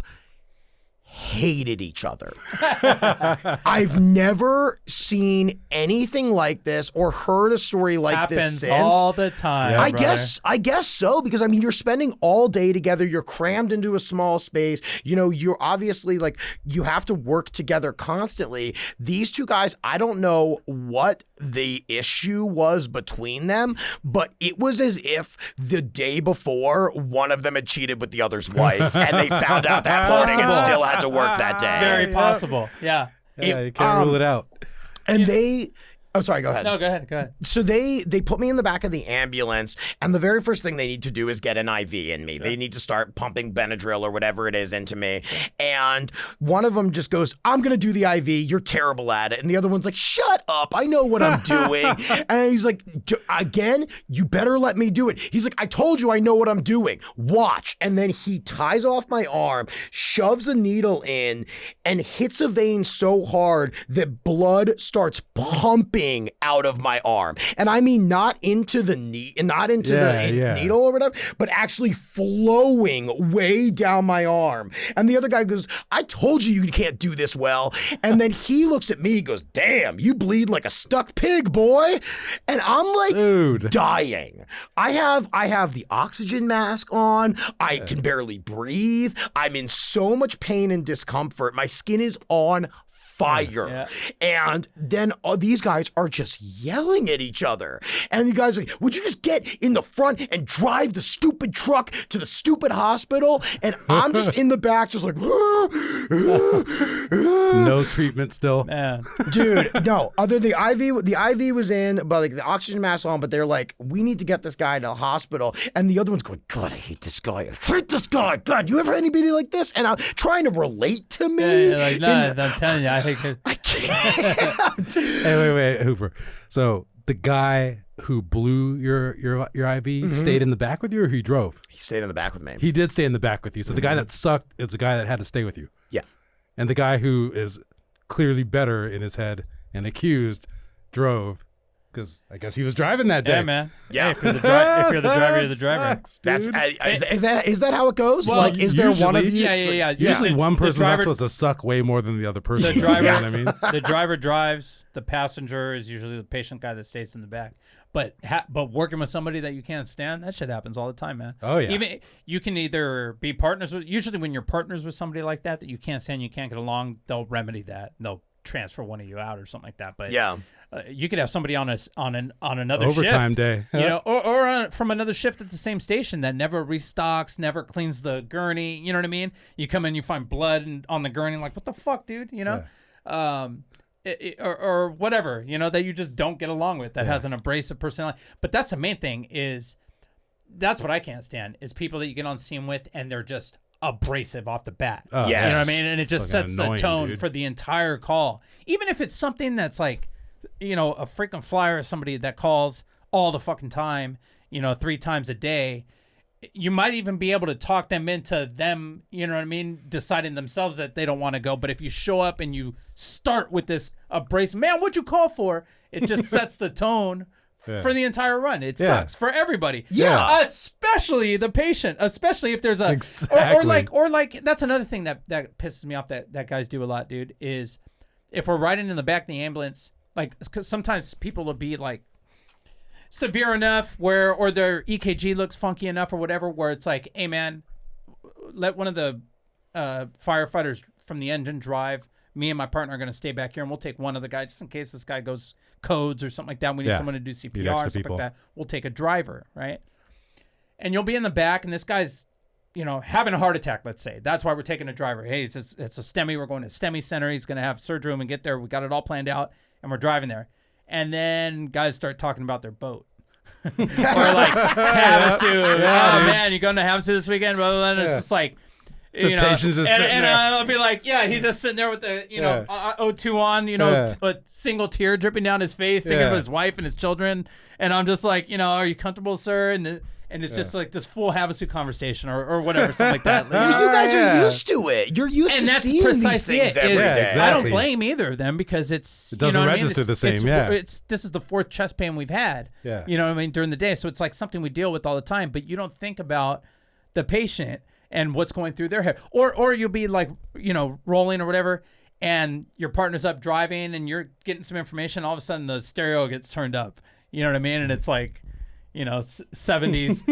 hated each other. I've never seen anything like this or heard a story like this since. Happens all the time. Yeah, I guess so, because I mean, you're spending all day together. You're crammed into a small space. You're obviously you have to work together constantly. These two guys, I don't know what the issue was between them, but it was as if the day before one of them had cheated with the other's wife, and they found out that morning and still had to work that day. Very possible. Yeah. Yeah, you can't rule it out. And they Oh, sorry. Go ahead. No, go ahead. So they put me in the back of the ambulance, and the very first thing they need to do is get an IV in me. They need to start pumping Benadryl or whatever it is into me. And one of them just goes, "I'm gonna do the IV. You're terrible at it." And the other one's like, "Shut up. I know what I'm doing." And he's like, "Again, you better let me do it." He's like, "I told you I know what I'm doing. Watch." And then he ties off my arm, shoves a needle in, and hits a vein so hard that blood starts pumping out of my arm. And I mean not into the needle or whatever, but actually flowing way down my arm. And the other guy goes, "I told you can't do this well." And then he looks at me, goes, "Damn, you bleed like a stuck pig, boy." And I'm like, Dude. dying. I have the oxygen mask on. I can barely breathe. I'm in so much pain and discomfort. My skin is on fire. And then these guys are just yelling at each other. And the guys are like, "Would you just get in the front and drive the stupid truck to the stupid hospital?" And I'm just in the back, just like, No treatment still. Man. dude, no. The IV was in, but like the oxygen mask on, but they're like, "We need to get this guy to the hospital." And the other one's going, "God, I hate this guy. I hate this guy. God, you ever had anybody like this?" And I'm trying to relate to me. Yeah, like, no, I'm telling you, I think I can't. Hey, wait, Hooper. So the guy who blew your IV stayed in the back with you, or he drove? He stayed in the back with me. He did stay in the back with you. So the guy that sucked is the guy that had to stay with you. Yeah. And the guy who is clearly better in his head and accused drove, because I guess he was driving that day. Yeah, man. Yeah. Hey, if you're the driver, you're the driver. Sucks, That's dude. is that how it goes? Well, like, is there one of usually- you? Yeah. Usually one person's not driver, supposed to suck way more than the other person. The driver, You know what I mean? the driver drives. The passenger is usually the patient guy that stays in the back. But working with somebody that you can't stand, that shit happens all the time, man. Oh, yeah. Even you can either be partners with. Usually, when you're partners with somebody like that you can't stand, you can't get along, they'll remedy that. They'll transfer one of you out or something like that. But Yeah. You could have somebody on another Overtime shift, day. you know, or from another shift at the same station that never restocks, never cleans the gurney. You know what I mean? You come in, you find blood on the gurney, like, what the fuck, dude? You know, or whatever, you know, that you just don't get along with, that has an abrasive personality. But that's the main thing that's what I can't stand is people that you get on scene with and they're just abrasive off the bat. Oh, Yes. You know what I mean? And it just fucking sets the annoying, tone dude. for the entire call. Even if it's something that's like, you know, a freaking flyer or somebody that calls all the fucking time, you know, 3 times a day, you might even be able to talk them into them, you know what I mean, deciding themselves that they don't want to go. But if you show up and you start with this abrasive, "Man, what'd you call for?" It just sets the tone for the entire run. It sucks for everybody. Yeah. Especially the patient, especially if there's a Exactly. or like that's another thing that pisses me off that guys do a lot, dude, is if we're riding in the back of the ambulance, like, cause sometimes people will be like severe enough or their EKG looks funky enough or whatever, where it's like, "Hey man, let one of the firefighters from the engine drive. Me and my partner are going to stay back here and we'll take one other guy just in case this guy goes codes or something like that. We need someone to do Need CPR or extra something people. like that. We'll take a driver," right? And you'll be in the back and this guy's, you know, having a heart attack, let's say. That's why we're taking a driver. Hey, it's a STEMI. We're going to STEMI Center. He's going to have surgery when we get there. We got it all planned out and we're driving there. And then guys start talking about their boat. Or like, Havasu. Oh, man, you going to Havasu this weekend? Blah, blah, blah. And it's just like, you know, patient's just sitting and there. I'll be like, yeah, he's just sitting there with the, you know, O2 on, you know, a single tear dripping down his face, thinking of his wife and his children. And I'm just like, you know, "Are you comfortable, sir?" And it's just like this full Havasu conversation or whatever, something like that. Like, You guys are used to it. You're used and to that's seeing these precisely things it. every is- day. exactly. I don't blame either of them because it doesn't register the same, This is the 4th chest pain we've had. Yeah. You know what I mean, during the day. So it's like something we deal with all the time, but you don't think about the patient and what's going through their head. Or you'll be like, you know, rolling or whatever, and your partner's up driving and you're getting some information, all of a sudden the stereo gets turned up. You know what I mean? And it's like, you know, 70s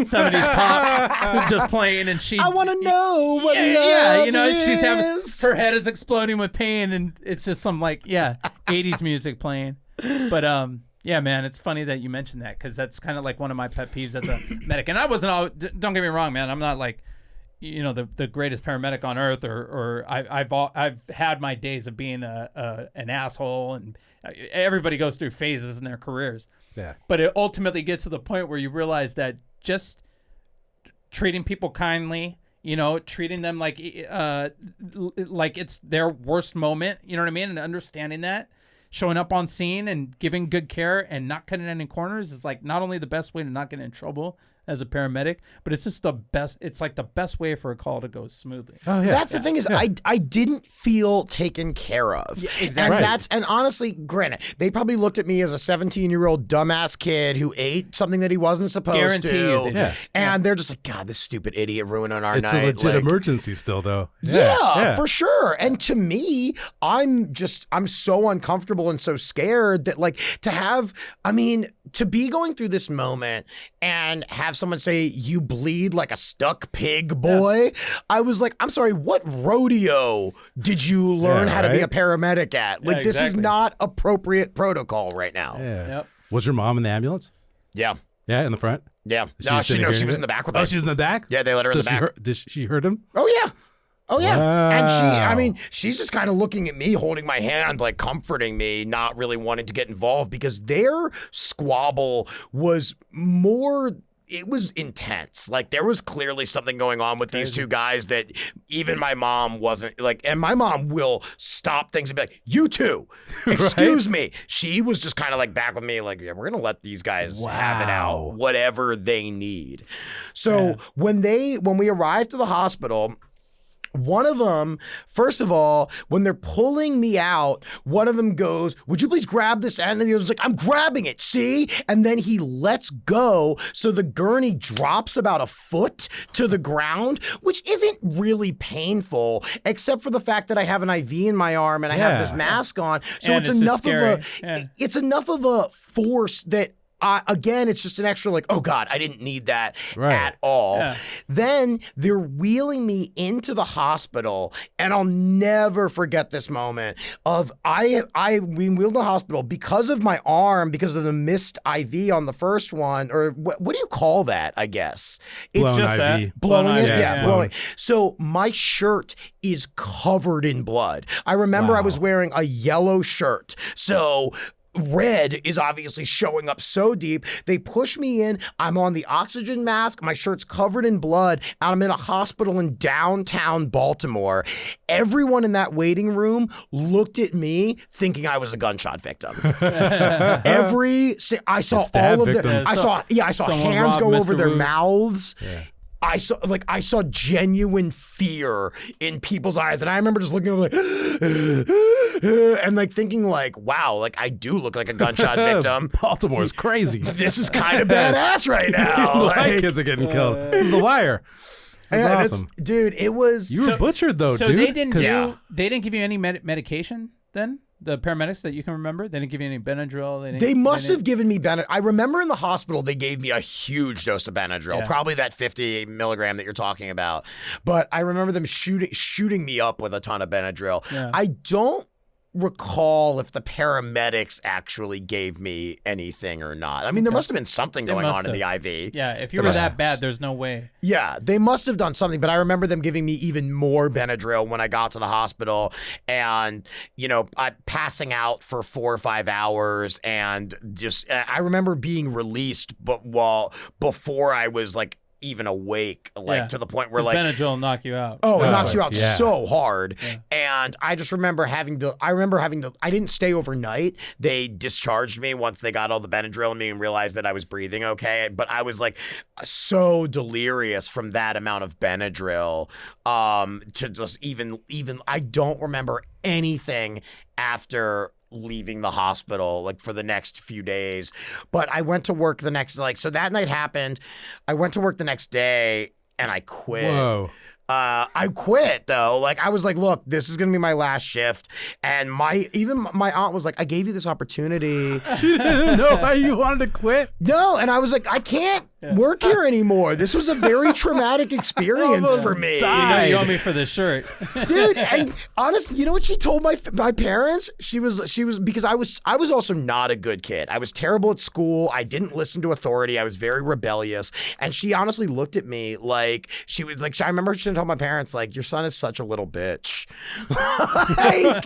pop just playing, and she, I want to know what you know, love she's having, is. her head is exploding with pain, and it's just some like 80s music playing. But yeah, man, it's funny that you mentioned that because that's kind of like one of my pet peeves as a medic. And I wasn't all, don't get me wrong, man, I'm not like, the greatest paramedic on earth, or I've had my days of being an asshole, and everybody goes through phases in their careers. Yeah. But it ultimately gets to the point where you realize that just treating people kindly, treating them like it's their worst moment, you know what I mean? And understanding that, showing up on scene and giving good care and not cutting any corners is like not only the best way to not get in trouble as a paramedic, but it's just the best. It's like the best way for a call to go smoothly. Oh yeah. That's the thing is, I didn't feel taken care of. Yeah, exactly. And honestly, granted, they probably looked at me as a 17-year-old dumbass kid who ate something that he wasn't supposed Guarantee to. you did. Yeah. And they're just like, God, this stupid idiot ruining our It's night. a legit Like, emergency still, though. Yeah, for sure. And to me, I'm so uncomfortable and so scared that to be going through this moment and have someone say, you bleed like a stuck pig, boy. Yeah. I was like, I'm sorry, what rodeo did you learn how to be a paramedic at? Like, this is not appropriate protocol right now. Yeah. Yep. Was your mom in the ambulance? Yeah. Yeah, in the front? Yeah. She was in the back with us. Oh, she was in the back? Yeah, they let her in the back. Did she hurt him? Oh, yeah. Oh, yeah. Wow. And she's just kind of looking at me, holding my hand, like comforting me, not really wanting to get involved because their squabble was it was intense. Like, there was clearly something going on with these two guys that even my mom wasn't like, and my mom will stop things and be like, you two, excuse me. She was just kind of like back with me, like, yeah, we're going to let these guys have it out, whatever they need. So when we arrived to the hospital, one of them, first of all, when they're pulling me out, one of them goes, would you please grab this end? And the other's like, I'm grabbing it, see? And then he lets go, so the gurney drops about a foot to the ground, which isn't really painful, except for the fact that I have an IV in my arm and I have this mask on. So and it's enough of a force that again, it's just an extra like, oh God, I didn't need that at all. Yeah. Then they're wheeling me into the hospital, and I'll never forget this moment of we wheeled the hospital because of my arm, because of the missed IV on the first one, or what do you call that? I guess it's blown just IV. Blowing it, yeah. blowing. So my shirt is covered in blood. I remember I was wearing a yellow shirt, so red is obviously showing up so deep. They push me in. I'm on the oxygen mask. My shirt's covered in blood. And I'm in a hospital in downtown Baltimore. Everyone in that waiting room looked at me thinking I was a gunshot victim. I saw all of them. I saw hands go over their mouths. Yeah. I saw genuine fear in people's eyes, and I remember just looking over like, and like thinking like, wow, like I do look like a gunshot victim. Baltimore's crazy. This is kind of badass right now. Like, kids are getting killed. This is The Wire. That's awesome, dude. It was. You were butchered though, so dude. They didn't give you any medication then? The paramedics that you can remember? They didn't give you any Benadryl? They must have given me Benadryl. I remember in the hospital, they gave me a huge dose of Benadryl, probably that 50 milligram that you're talking about. But I remember them shooting me up with a ton of Benadryl. Yeah. I don't recall if the paramedics actually gave me anything or not. I mean, there must have been something going on in the IV. Yeah, if you were that bad, there's no way. Yeah, they must have done something, but I remember them giving me even more Benadryl when I got to the hospital, and, I passing out for 4 or 5 hours, and just, I remember being released, but before I was like even awake, to the point where like Benadryl will knock you out. Oh, it knocks you out so hard. Yeah. And I just remember I didn't stay overnight. They discharged me once they got all the Benadryl in me and realized that I was breathing okay. But I was like so delirious from that amount of Benadryl to just even I don't remember anything after leaving the hospital like for the next few days. But I went to work the next, so that night happened. I went to work the next day and I quit. Whoa. I quit though. Like I was like, look, this is gonna be my last shift. And my aunt was like, I gave you this opportunity. She didn't know why you wanted to quit. No, and I was like, I can't work here anymore. This was a very traumatic experience for me. You owe me for this shirt, dude. And honestly, you know what she told my parents? She was because I was also not a good kid. I was terrible at school. I didn't listen to authority. I was very rebellious. And she honestly looked at me like she was like. I remember she gonna tell my parents, like, your son is such a little bitch. Like,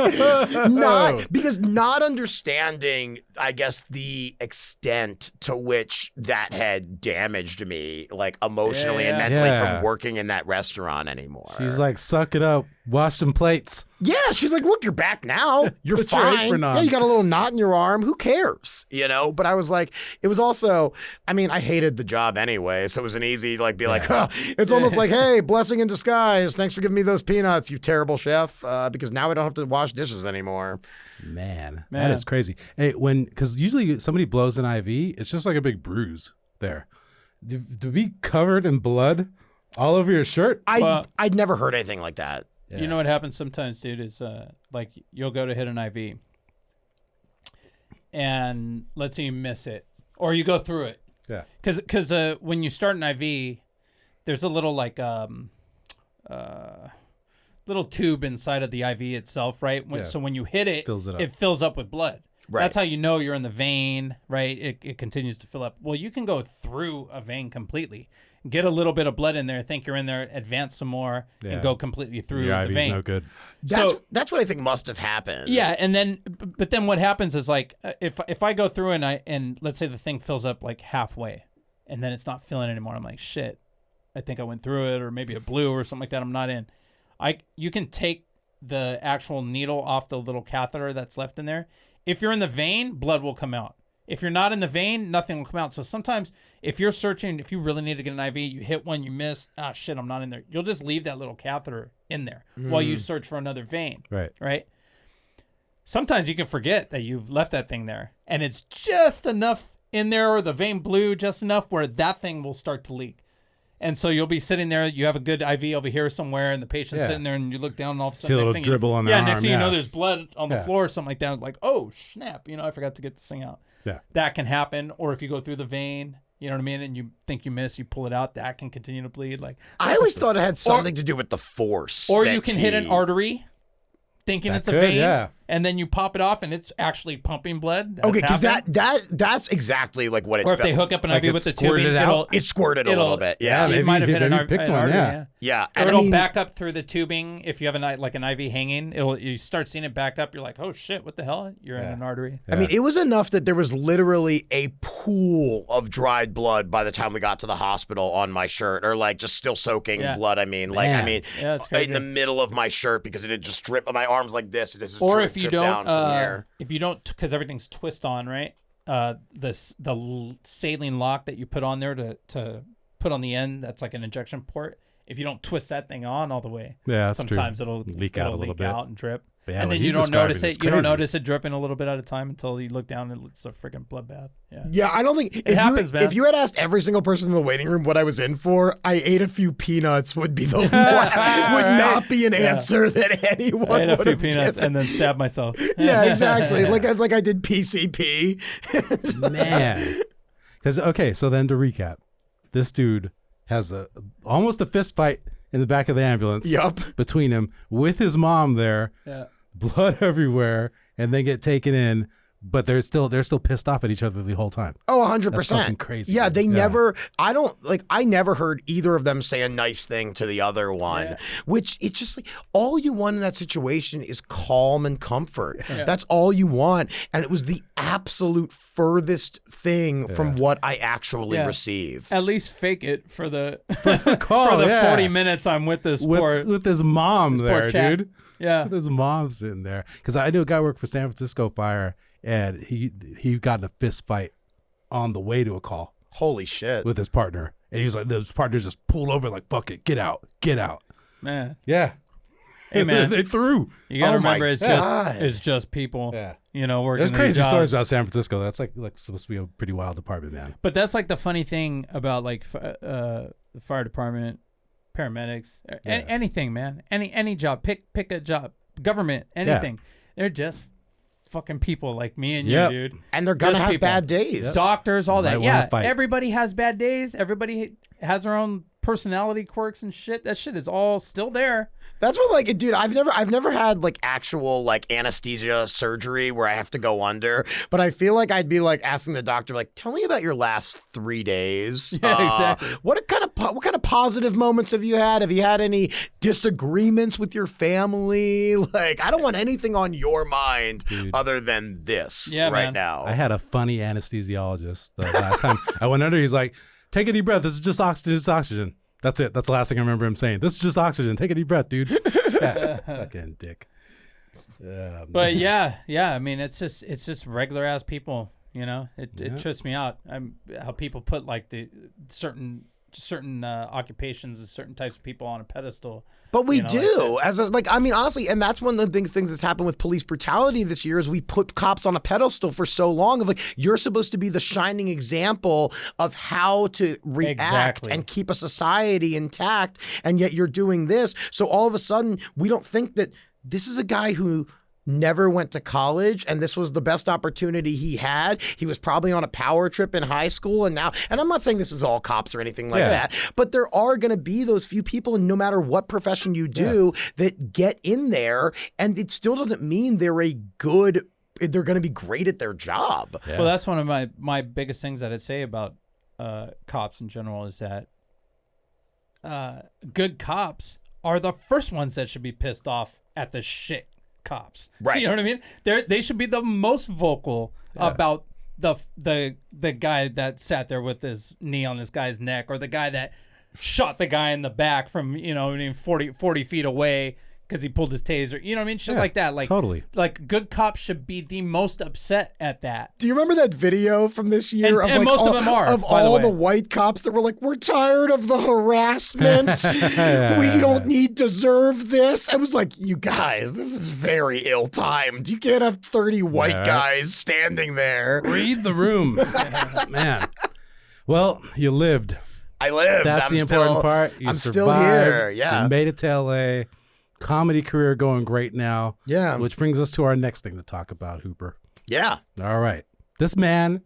not understanding, I guess, the extent to which that had damaged me, like, emotionally and mentally from working in that restaurant anymore. She's like, suck it up, wash some plates. Yeah, she's like, look, you're back now. You're Put your fine. apron on. Yeah, you got a little knot in your arm. Who cares? You know? But I was like, it was also, I mean, I hated the job anyway, so it was an easy, like, be like, huh, it's almost like, hey, blessing in disguise. Thanks for giving me those peanuts, you terrible chef, because now I don't have to wash dishes anymore. Man, that is crazy. Hey, because usually somebody blows an IV, it's just like a big bruise there. To be covered in blood all over your shirt? I'd never heard anything like that. Yeah. You know what happens sometimes, dude, is like you'll go to hit an IV and let's say you miss it or you go through it. Yeah. Because when you start an IV, there's a little like little tube inside of the IV itself, right? So when you hit it, it fills up with blood. Right. That's how you know you're in the vein, right? It continues to fill up. Well, you can go through a vein completely, get a little bit of blood in there, think you're in there, advance some more, and go completely through your the IV's vein. No good. That's what I think must have happened. Yeah, and then but then what happens is like if I go through and let's say the thing fills up like halfway, and then it's not filling anymore, I'm like, shit, I think I went through it, or maybe it blew or something like that. I'm not in. You can take the actual needle off the little catheter that's left in there. If you're in the vein, blood will come out. If you're not in the vein, nothing will come out. So sometimes if you're searching, if you really need to get an IV, you hit one, you miss, shit, I'm not in there. You'll just leave that little catheter in there while you search for another vein. Right? Sometimes you can forget that you've left that thing there. And it's just enough in there, or the vein blew just enough where that thing will start to leak. And so you'll be sitting there, you have a good IV over here somewhere, and the patient's sitting there, and you look down, and all of a sudden, see a little dribble on the arm. next thing you know, there's blood on the floor or something like that. Like, oh, snap, I forgot to get this thing out. Yeah. That can happen. Or if you go through the vein, you know what I mean, and you think you miss, you pull it out, that can continue to bleed. Like, I always thought it had something to do with the force. Or you can hit an artery, thinking it's a vein, and then you pop it off, and it's actually pumping blood. Okay, because that's exactly like what it Or if felt. they hook up an IV with the tubing, it squirted a little bit. Yeah, it might have hit an artery. Yeah, or it'll back up through the tubing. If you have an IV hanging, you start seeing it back up. You're like, oh shit, what the hell? You're in an artery. I mean, it was enough that there was literally a pool of dried blood by the time we got to the hospital on my shirt, or like just still soaking blood. I mean, it's crazy. In the middle of my shirt, because it had just dripped. My arms like this. It just or dripped down from here. If you don't, because everything's twist on, right? The saline lock that you put on there to put on the end, that's like an injection port. If you don't twist that thing on all the way, sometimes it'll leak out a little bit and drip. Yeah, and then you don't notice it. You don't notice it dripping a little bit at a time until you look down and it's a freaking bloodbath. Yeah, I don't think it happens, man. If you had asked every single person in the waiting room what I was in for, I ate a few peanuts would be the would not be an answer that anyone would have given. I ate a few peanuts and then stabbed myself. Yeah, exactly. Like I did PCP. Man, because so then to recap, this dude has almost a fist fight in the back of the ambulance. Between him with his mom there. Yeah. Blood everywhere, and they get taken in, but they're still pissed off at each other the whole time. Oh, 100%. That's fucking crazy. Yeah, they never. I never heard either of them say a nice thing to the other one. Which it's just like all you want in that situation is calm and comfort. That's all you want, and it was the absolute furthest thing from what I actually received. At least fake it for the call, for the 40 minutes I'm with this with his mom there, dude. Yeah, with his mom sitting there. Because I knew a guy worked for San Francisco Fire, and he got in a fist fight on the way to a call. Holy shit! With his partner, and he was like, his partner just pulled over like, "Fuck it, get out." Man, yeah. Hey man, they threw. You gotta remember, it's just people. Yeah, working. There's crazy stories about San Francisco. That's like supposed to be a pretty wild department, man. But that's like the funny thing about like the fire department, paramedics, anything, man. Any job. Pick a job. Government, anything. They're just fucking people like me and you, dude. And they're gonna have bad days. Doctors, all that. Yeah, everybody has bad days. Everybody has their own personality quirks and shit. That shit is all still there. That's what, like, dude, I've never had like actual like anesthesia surgery where I have to go under, but I feel like I'd be like asking the doctor, like, tell me about your last 3 days. Yeah, exactly. What kind of positive moments have you had? Have you had any disagreements with your family? Like, I don't want anything on your mind other than this right now. I had a funny anesthesiologist the last time I went under. He's like, take a deep breath. This is just oxygen. It's oxygen. That's it. That's the last thing I remember him saying. This is just oxygen. Take a deep breath, dude. Fucking dick. But yeah. I mean, it's just regular ass people. You know, it trips me out. How people put like the certain occupations and certain types of people on a pedestal. But we do, I mean, honestly, and that's one of the things that's happened with police brutality this year is we put cops on a pedestal for so long of like, you're supposed to be the shining example of how to react and keep a society intact, and yet you're doing this. So all of a sudden, we don't think that this is a guy who never went to college and this was the best opportunity he had. He was probably on a power trip in high school and I'm not saying this is all cops or anything like that, but there are going to be those few people, and no matter what profession you do, that get in there, and it still doesn't mean they're going to be great at their job. Well, that's one of my biggest things that I'd say about cops in general is that good cops are the first ones that should be pissed off at the shit cops. Right. You know what I mean? They should be the most vocal about the guy that sat there with his knee on this guy's neck, or the guy that shot the guy in the back from 40 feet away because he pulled his taser. You know what I mean? Shit like that. Like, totally. Like, good cops should be the most upset at that. Do you remember that video from this year and most of them are, of all the white cops that were like, we're tired of the harassment. We don't deserve this. I was like, you guys, this is very ill-timed. You can't have 30 white guys standing there. Read the room. Man. Well, you lived. I lived. That's the important part. You I'm survived. still here. Yeah. You made it to LA. Comedy career going great now. Yeah. Which brings us to our next thing to talk about, Hooper. Yeah. All right. This man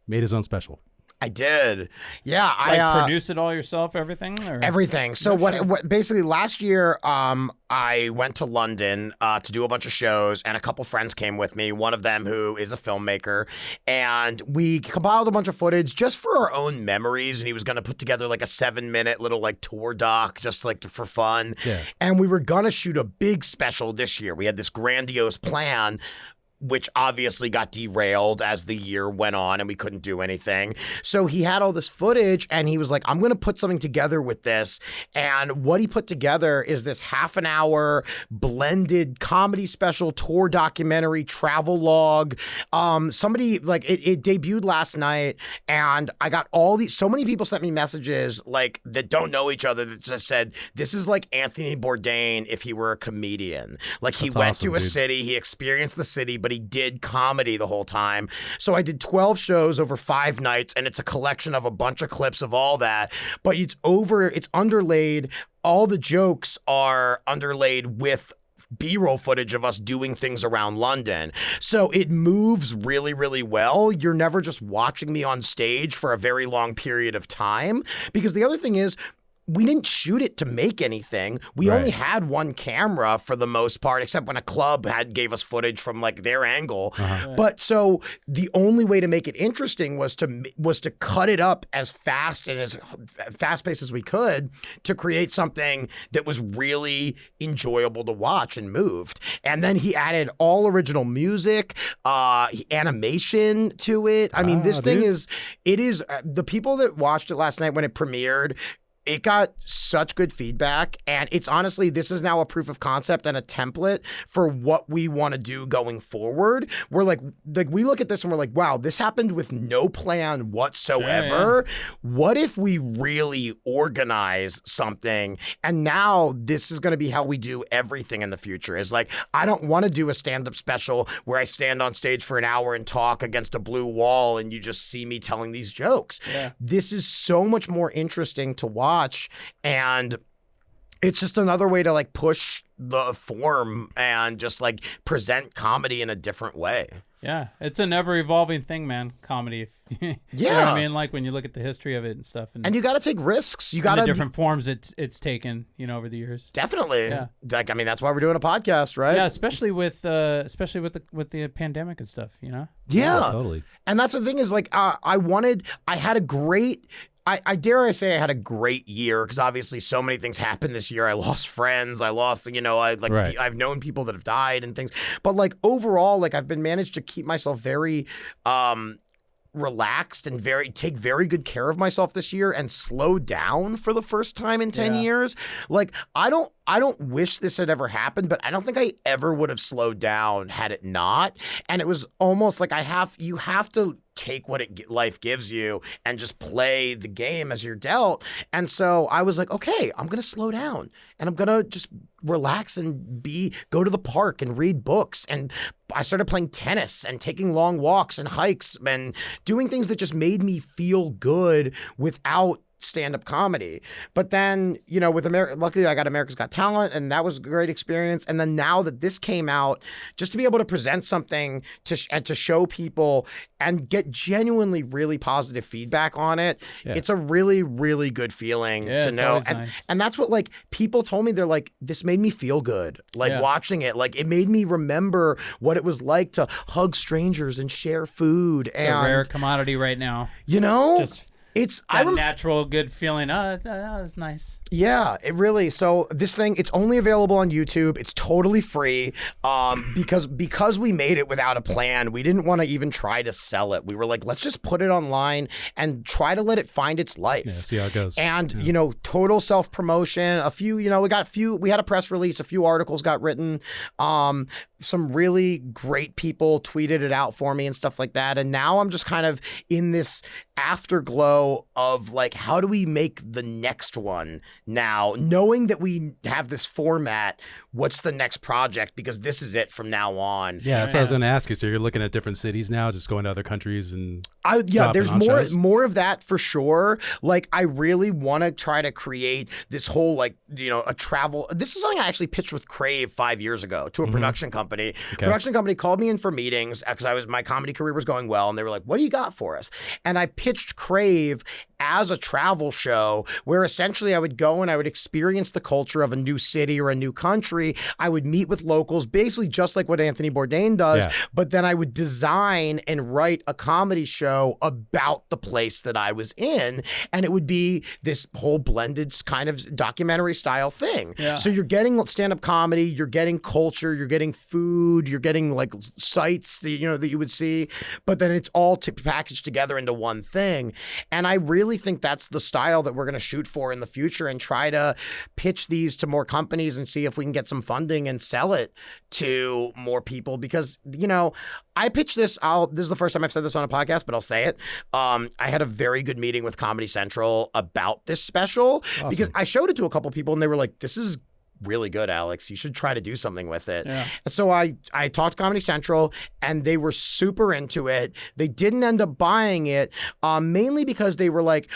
made his own special. I did. Yeah. I produced it all yourself, everything? Or? Everything. So what basically last year, I went to London to do a bunch of shows, and a couple friends came with me, one of them who is a filmmaker, and we compiled a bunch of footage just for our own memories, and he was going to put together like a 7-minute little like tour doc just like for fun. Yeah. And we were going to shoot a big special this year. We had this grandiose plan, which obviously got derailed as the year went on and we couldn't do anything. So he had all this footage and he was like, I'm going to put something together with this. And what he put together is this half-an-hour blended comedy special, tour documentary, travel log. Somebody, like, it debuted last night, and I got so many people sent me messages like that don't know each other that just said, this is like Anthony Bourdain if he were a comedian. Like, he went to a city, he experienced the city, but he did comedy the whole time. So I did 12 shows over 5 nights, and it's a collection of a bunch of clips of all that. But it's underlaid. All the jokes are underlaid with B-roll footage of us doing things around London. So it moves really, really well. You're never just watching me on stage for a very long period of time. Because the other thing is, we didn't shoot it to make anything. We only had one camera for the most part, except when a club gave us footage from like their angle. But so the only way to make it interesting was to cut it up as fast and as fast-paced as we could to create something that was really enjoyable to watch and moved. And then he added all original music, animation to it. I mean, this thing is the people that watched it last night when it premiered, it got such good feedback, and it's honestly, this is now a proof of concept and a template for what we want to do going forward. We're like we look at this and we're like, wow, this happened with no plan whatsoever. What if we really organize something? And now this is going to be how we do everything in the future. Is like, I don't want to do a stand-up special where I stand on stage for an hour and talk against a blue wall and you just see me telling these jokes. This is so much more interesting to watch. And it's just another way to like push the form and just like present comedy in a different way. Yeah, it's an ever evolving thing, man. Comedy. You know what I mean? Like when you look at the history of it and stuff. And you got to take risks. You got the different forms it's taken, over the years. Definitely. Yeah. Like, I mean, that's why we're doing a podcast, right? Yeah, especially with the pandemic and stuff, Yeah, totally. And that's the thing is, like, I had a great, I dare I say I had a great year, because obviously so many things happened this year. I lost friends. I lost, I've known people that have died and things. But like overall, like I've been managed to keep myself very relaxed and take very good care of myself this year, and slow down for the first time in 10 years. Like I don't wish this had ever happened, but I don't think I ever would have slowed down had it not. And it was almost like you have to take what life gives you and just play the game as you're dealt. And so I was like, okay, I'm going to slow down and I'm going to just relax and go to the park and read books. And I started playing tennis and taking long walks and hikes and doing things that just made me feel good without stand-up comedy. But then, with luckily I got America's Got Talent, and that was a great experience. And then now that this came out, just to be able to present something to show people and get genuinely really positive feedback on it, it's a really, really good feeling to know. And that's what, like, people told me. They're like, this made me feel good. Like watching it, like it made me remember what it was like to hug strangers and share food. It's a rare commodity right now. It's that natural good feeling. That was nice. Yeah, it really. So this thing, it's only available on YouTube. It's totally free. Because we made it without a plan, we didn't want to even try to sell it. We were like, let's just put it online and try to let it find its life. Yeah, see how it goes. And total self-promotion. We had a press release. A few articles got written. Some really great people tweeted it out for me and stuff like that. And now I'm just kind of in this afterglow of like, how do we make the next one now? Knowing that we have this format, what's the next project? Because this is it from now on. Yeah, that's what I was going to ask you. So you're looking at different cities now, just going to other countries and there's more of that for sure. Like I really want to try to create this whole a travel. This is something I actually pitched with Crave 5 years ago to a production company. Okay. Production company called me in for meetings because my comedy career was going well, and they were like, "What do you got for us?" And I pitched Crave as a travel show where essentially I would go and I would experience the culture of a new city or a new country. I would meet with locals, basically just like what Anthony Bourdain does, but then I would design and write a comedy show about the place that I was in, and it would be this whole blended kind of documentary style thing. Yeah. So you're getting stand-up comedy, you're getting culture, you're getting food, you're getting like sights that you would see, but then it's all packaged together into one thing. And I really think that's the style that we're going to shoot for in the future, and try to pitch these to more companies and see if we can get some funding and sell it to more people. Because, I pitched this. This is the first time I've said this on a podcast, but I'll say it. I had a very good meeting with Comedy Central about this special. Awesome. Because I showed it to a couple people and they were like, "This is really good, Alex. You should try to do something with it." Yeah. And so I talked to Comedy Central and they were super into it. They didn't end up buying it, mainly because they were like,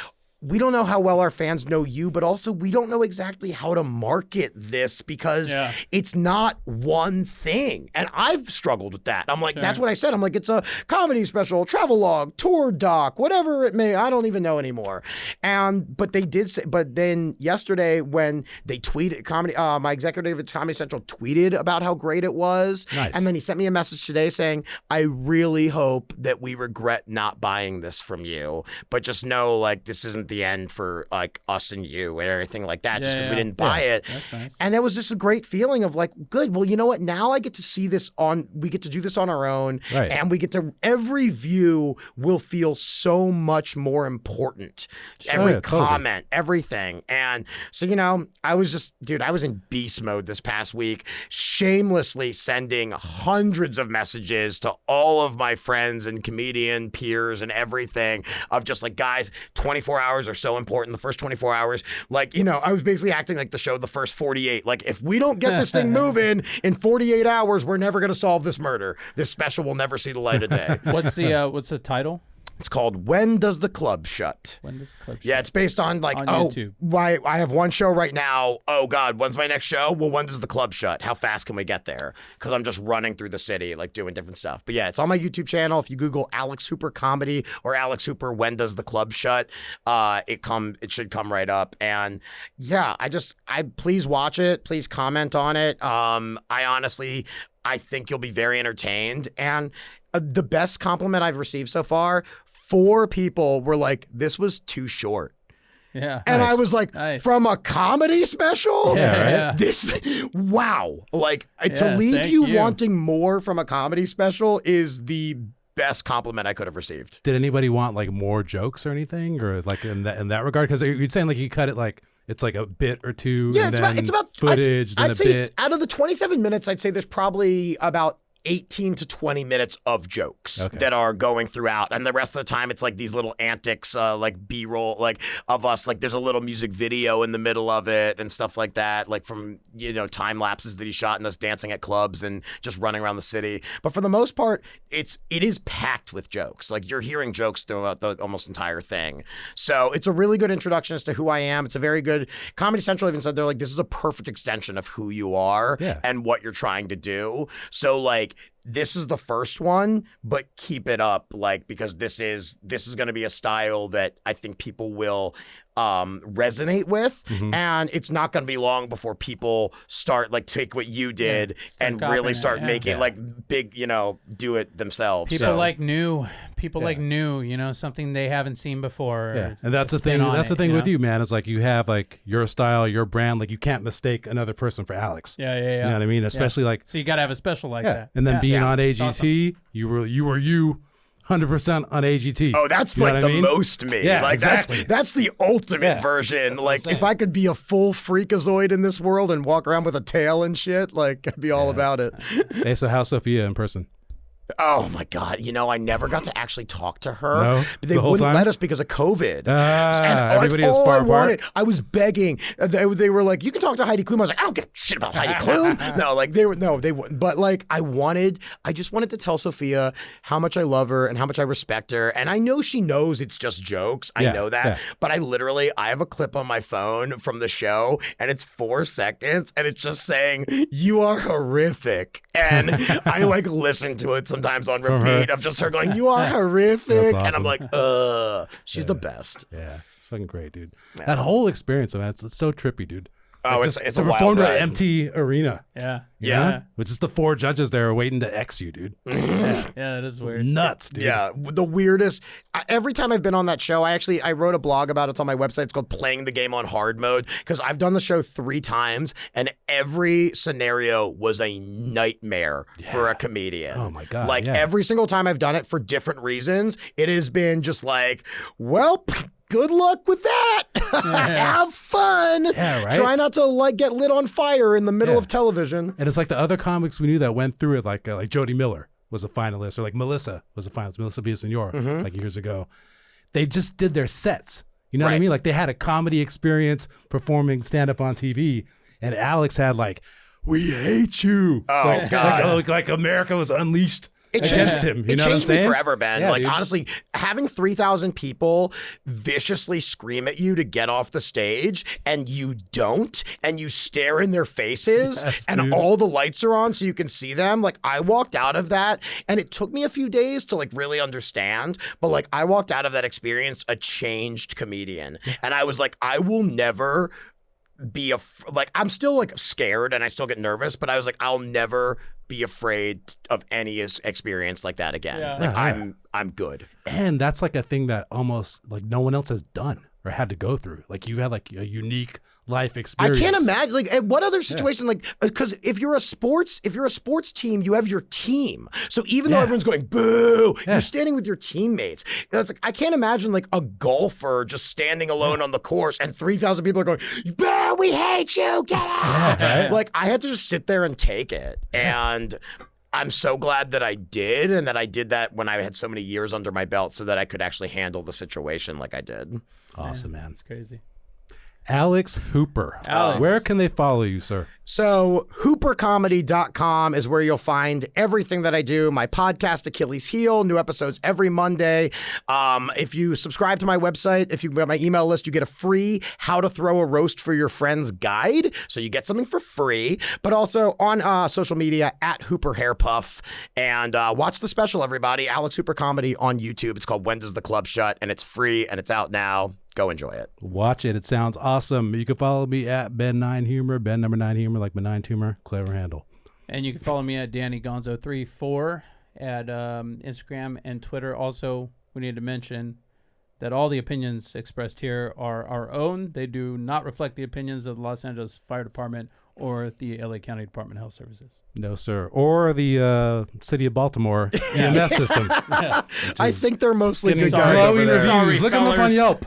"We don't know how well our fans know you, but also we don't know exactly how to market this because it's not one thing." And I've struggled with that. I'm like, that's what I said. I'm like, it's a comedy special, travel log, tour doc, whatever it may. I don't even know anymore. But they did say. But then yesterday when they tweeted my executive at Comedy Central tweeted about how great it was, and then he sent me a message today saying, "I really hope that we regret not buying this from you, but just know like this isn't the end for like us and you and everything like that, just because we didn't buy it." That's nice. And it was just a great feeling of like, good, well, you know what, now I get to see this we get to do this on our own, and we get to, every view will feel so much more important. Every comment, everything. And so, I was in beast mode this past week, shamelessly sending hundreds of messages to all of my friends and comedian peers and everything of just like, guys, 24 hours are so important. The first 24 hours, I was basically acting like the show The First 48. Like, if we don't get this thing moving in 48 hours, we're never going to solve this murder. This special will never see the light of day. What's the title? It's called When Does the Club Shut? When does the club Yeah, shut? it's based on like, On oh, YouTube. why I have one show right now. Oh God, when's my next show? Well, when does the club shut? How fast can we get there? Because I'm just running through the city, like doing different stuff. But yeah, it's on my YouTube channel. If you Google Alex Hooper comedy or Alex Hooper When Does the Club Shut, it should come right up. And yeah, I please watch it. Please comment on it. I think you'll be very entertained. And the best compliment I've received so far, 4 people were like, this was too short. Yeah. And I was like, Nice. from a comedy special? Yeah, right? Yeah. This, wow. Like, to Yeah, leave thank you you. wanting more from a comedy special is the best compliment I could have received. Did anybody want like more jokes or anything, or like in that regard? Because you're saying like you cut it like it's like a bit or two. Yeah, and it's about footage, then I'd a say bit. out of the 27 minutes, I'd say there's probably about 18 to 20 minutes of jokes that are going throughout, and the rest of the time it's like these little antics, like B-roll, like of us, like there's a little music video in the middle of it and stuff like that, like from time lapses that he shot and us dancing at clubs and just running around the city. But for the most part, it is packed with jokes. Like you're hearing jokes throughout the almost entire thing. So it's a really good introduction as to who I am. It's a very good. Comedy Central even said they're like, this is a perfect extension of who you are and what you're trying to do. So like, this is the first one, but keep it up, like, because this is going to be a style that I think people will resonate with, and it's not going to be long before people start like take what you did and really start making like big, do it themselves. People like new, something they haven't seen before. Yeah, and that's the thing. That's the thing with you, man. Is like you have like your style, your brand. Like you can't mistake another person for Alex. Yeah. You know what I mean? Especially like. So you got to have a special like that. And then being on AGT, awesome. you were you 100% on AGT. Oh, that's like the most me. Yeah, like exactly. That's the ultimate version. Like if I could be a full freakazoid in this world and walk around with a tail and shit, like I'd be all about it. Hey, so how's Sophia in person? Oh my God! I never got to actually talk to her. No? They The whole wouldn't time? let us because of COVID. Everybody that's is all far I apart. wanted. I was begging. They were like, "You can talk to Heidi Klum." I was like, "I don't give a shit about Heidi Klum." No, like they wouldn't. But like, I just wanted to tell Sophia how much I love her and how much I respect her. And I know she knows it's just jokes. I know that. Yeah. But I have a clip on my phone from the show, and it's 4 seconds, and it's just saying, "You are horrific," and I like listen to it sometimes on repeat. Of just her going, "You are horrific," That's and I'm awesome. like, she's the best. Yeah, it's fucking great, dude. That whole experience, man, it's so trippy, dude. Oh, Like, it's just a to wild perform at ride. an empty arena. Yeah. you know? With just the 4 judges there waiting to X you, dude. Yeah, that is weird. Nuts, dude. Yeah, the weirdest. Every time I've been on that show, I wrote a blog about it. It's on my website. It's called Playing the Game on Hard Mode, because I've done the show 3 times, and every scenario was a nightmare for a comedian. Oh, my God, Like yeah. every single time I've done it for different reasons, it has been just like, well, good luck with that. Have fun. Yeah, right? Try not to like get lit on fire in the middle of television. And it's like the other comics we knew that went through it, like Jody Miller was a finalist, or like Melissa was a finalist, Melissa Villasenor, like years ago. They just did their sets. You know what I Right. mean? Like they had a comedy experience performing stand-up on TV, and Alex had like, "We hate you." Oh, God. Like America was unleashed It against changed, him. You it know what I'm changed me saying? forever, Ben. Yeah, like, dude. honestly, having 3,000 people viciously scream at you to get off the stage, and you don't, and you stare in their faces, Yes, and dude. all the lights are on so you can see them. Like, I walked out of that, and it took me a few days to, like, really understand, but, like, I walked out of that experience a changed comedian. And I was like, I will never be like, I'm still like scared and I still get nervous, but I was like, I'll never be afraid of any experience like that again. Yeah. Like Yeah. I'm good. And that's like a thing that almost like no one else has done or had to go through. Like you had like a unique life I experience. can't imagine like what other situation like, because if you're a sports team, you have your team. So even though everyone's going boo, you're standing with your teammates. It's like I can't imagine like a golfer just standing alone on the course and 3,000 people are going, boo, we hate you, get out. Like I had to just sit there and take it. And I'm so glad that I did, and that I did that when I had so many years under my belt so that I could actually handle the situation like I did. Awesome, man. It's crazy. Alex Hooper. Alex. Where can they follow you, sir? So hoopercomedy.com is where you'll find everything that I do. My podcast, Achilles Heel, new episodes every Monday. If you subscribe to my website, if you get my email list, you get a free How to Throw a Roast for Your Friends guide. So you get something for free, but also on social media at Hooper Hair Puff. And watch the special, everybody. Alex Hooper Comedy on YouTube. It's called When Does the Club Shut? And it's free and it's out now. Go enjoy it. Watch it. It sounds awesome. You can follow me at Ben9Humor, Ben number 9 Humor, like my 9 tumor. Clever handle. And you can follow me at DannyGonzo34 at Instagram and Twitter. Also, we need to mention that all the opinions expressed here are our own. They do not reflect the opinions of the Los Angeles Fire Department or the LA County Department of Health Services. No, sir. Or the city of Baltimore EMS system. I think they're mostly good Getting guys over glowing there. reviews. Look them up on fellas. Yelp.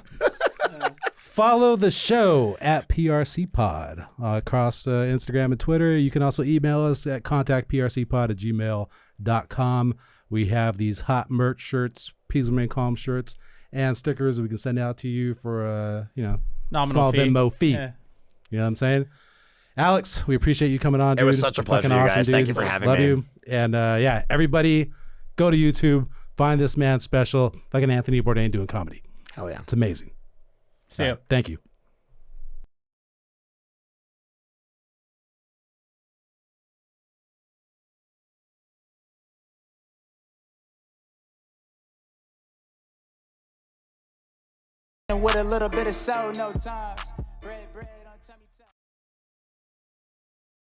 Follow the show at PRC Pod across Instagram and Twitter. You can also email us at contactprcpod@gmail.com. We have these hot merch shirts, Peas Remain Calm shirts, and stickers we can send out to you for a Nominal small fee. Venmo fee. Yeah. You know what I'm saying? Alex, we appreciate you coming on, dude. It was such a You're fucking pleasure, you awesome, guys. Thank dude. you for having Love me. you. And everybody go to YouTube, find this man special, like an Anthony Bourdain doing comedy. Hell yeah. It's amazing. See ya. Thank you. With a little bit of soul, no times.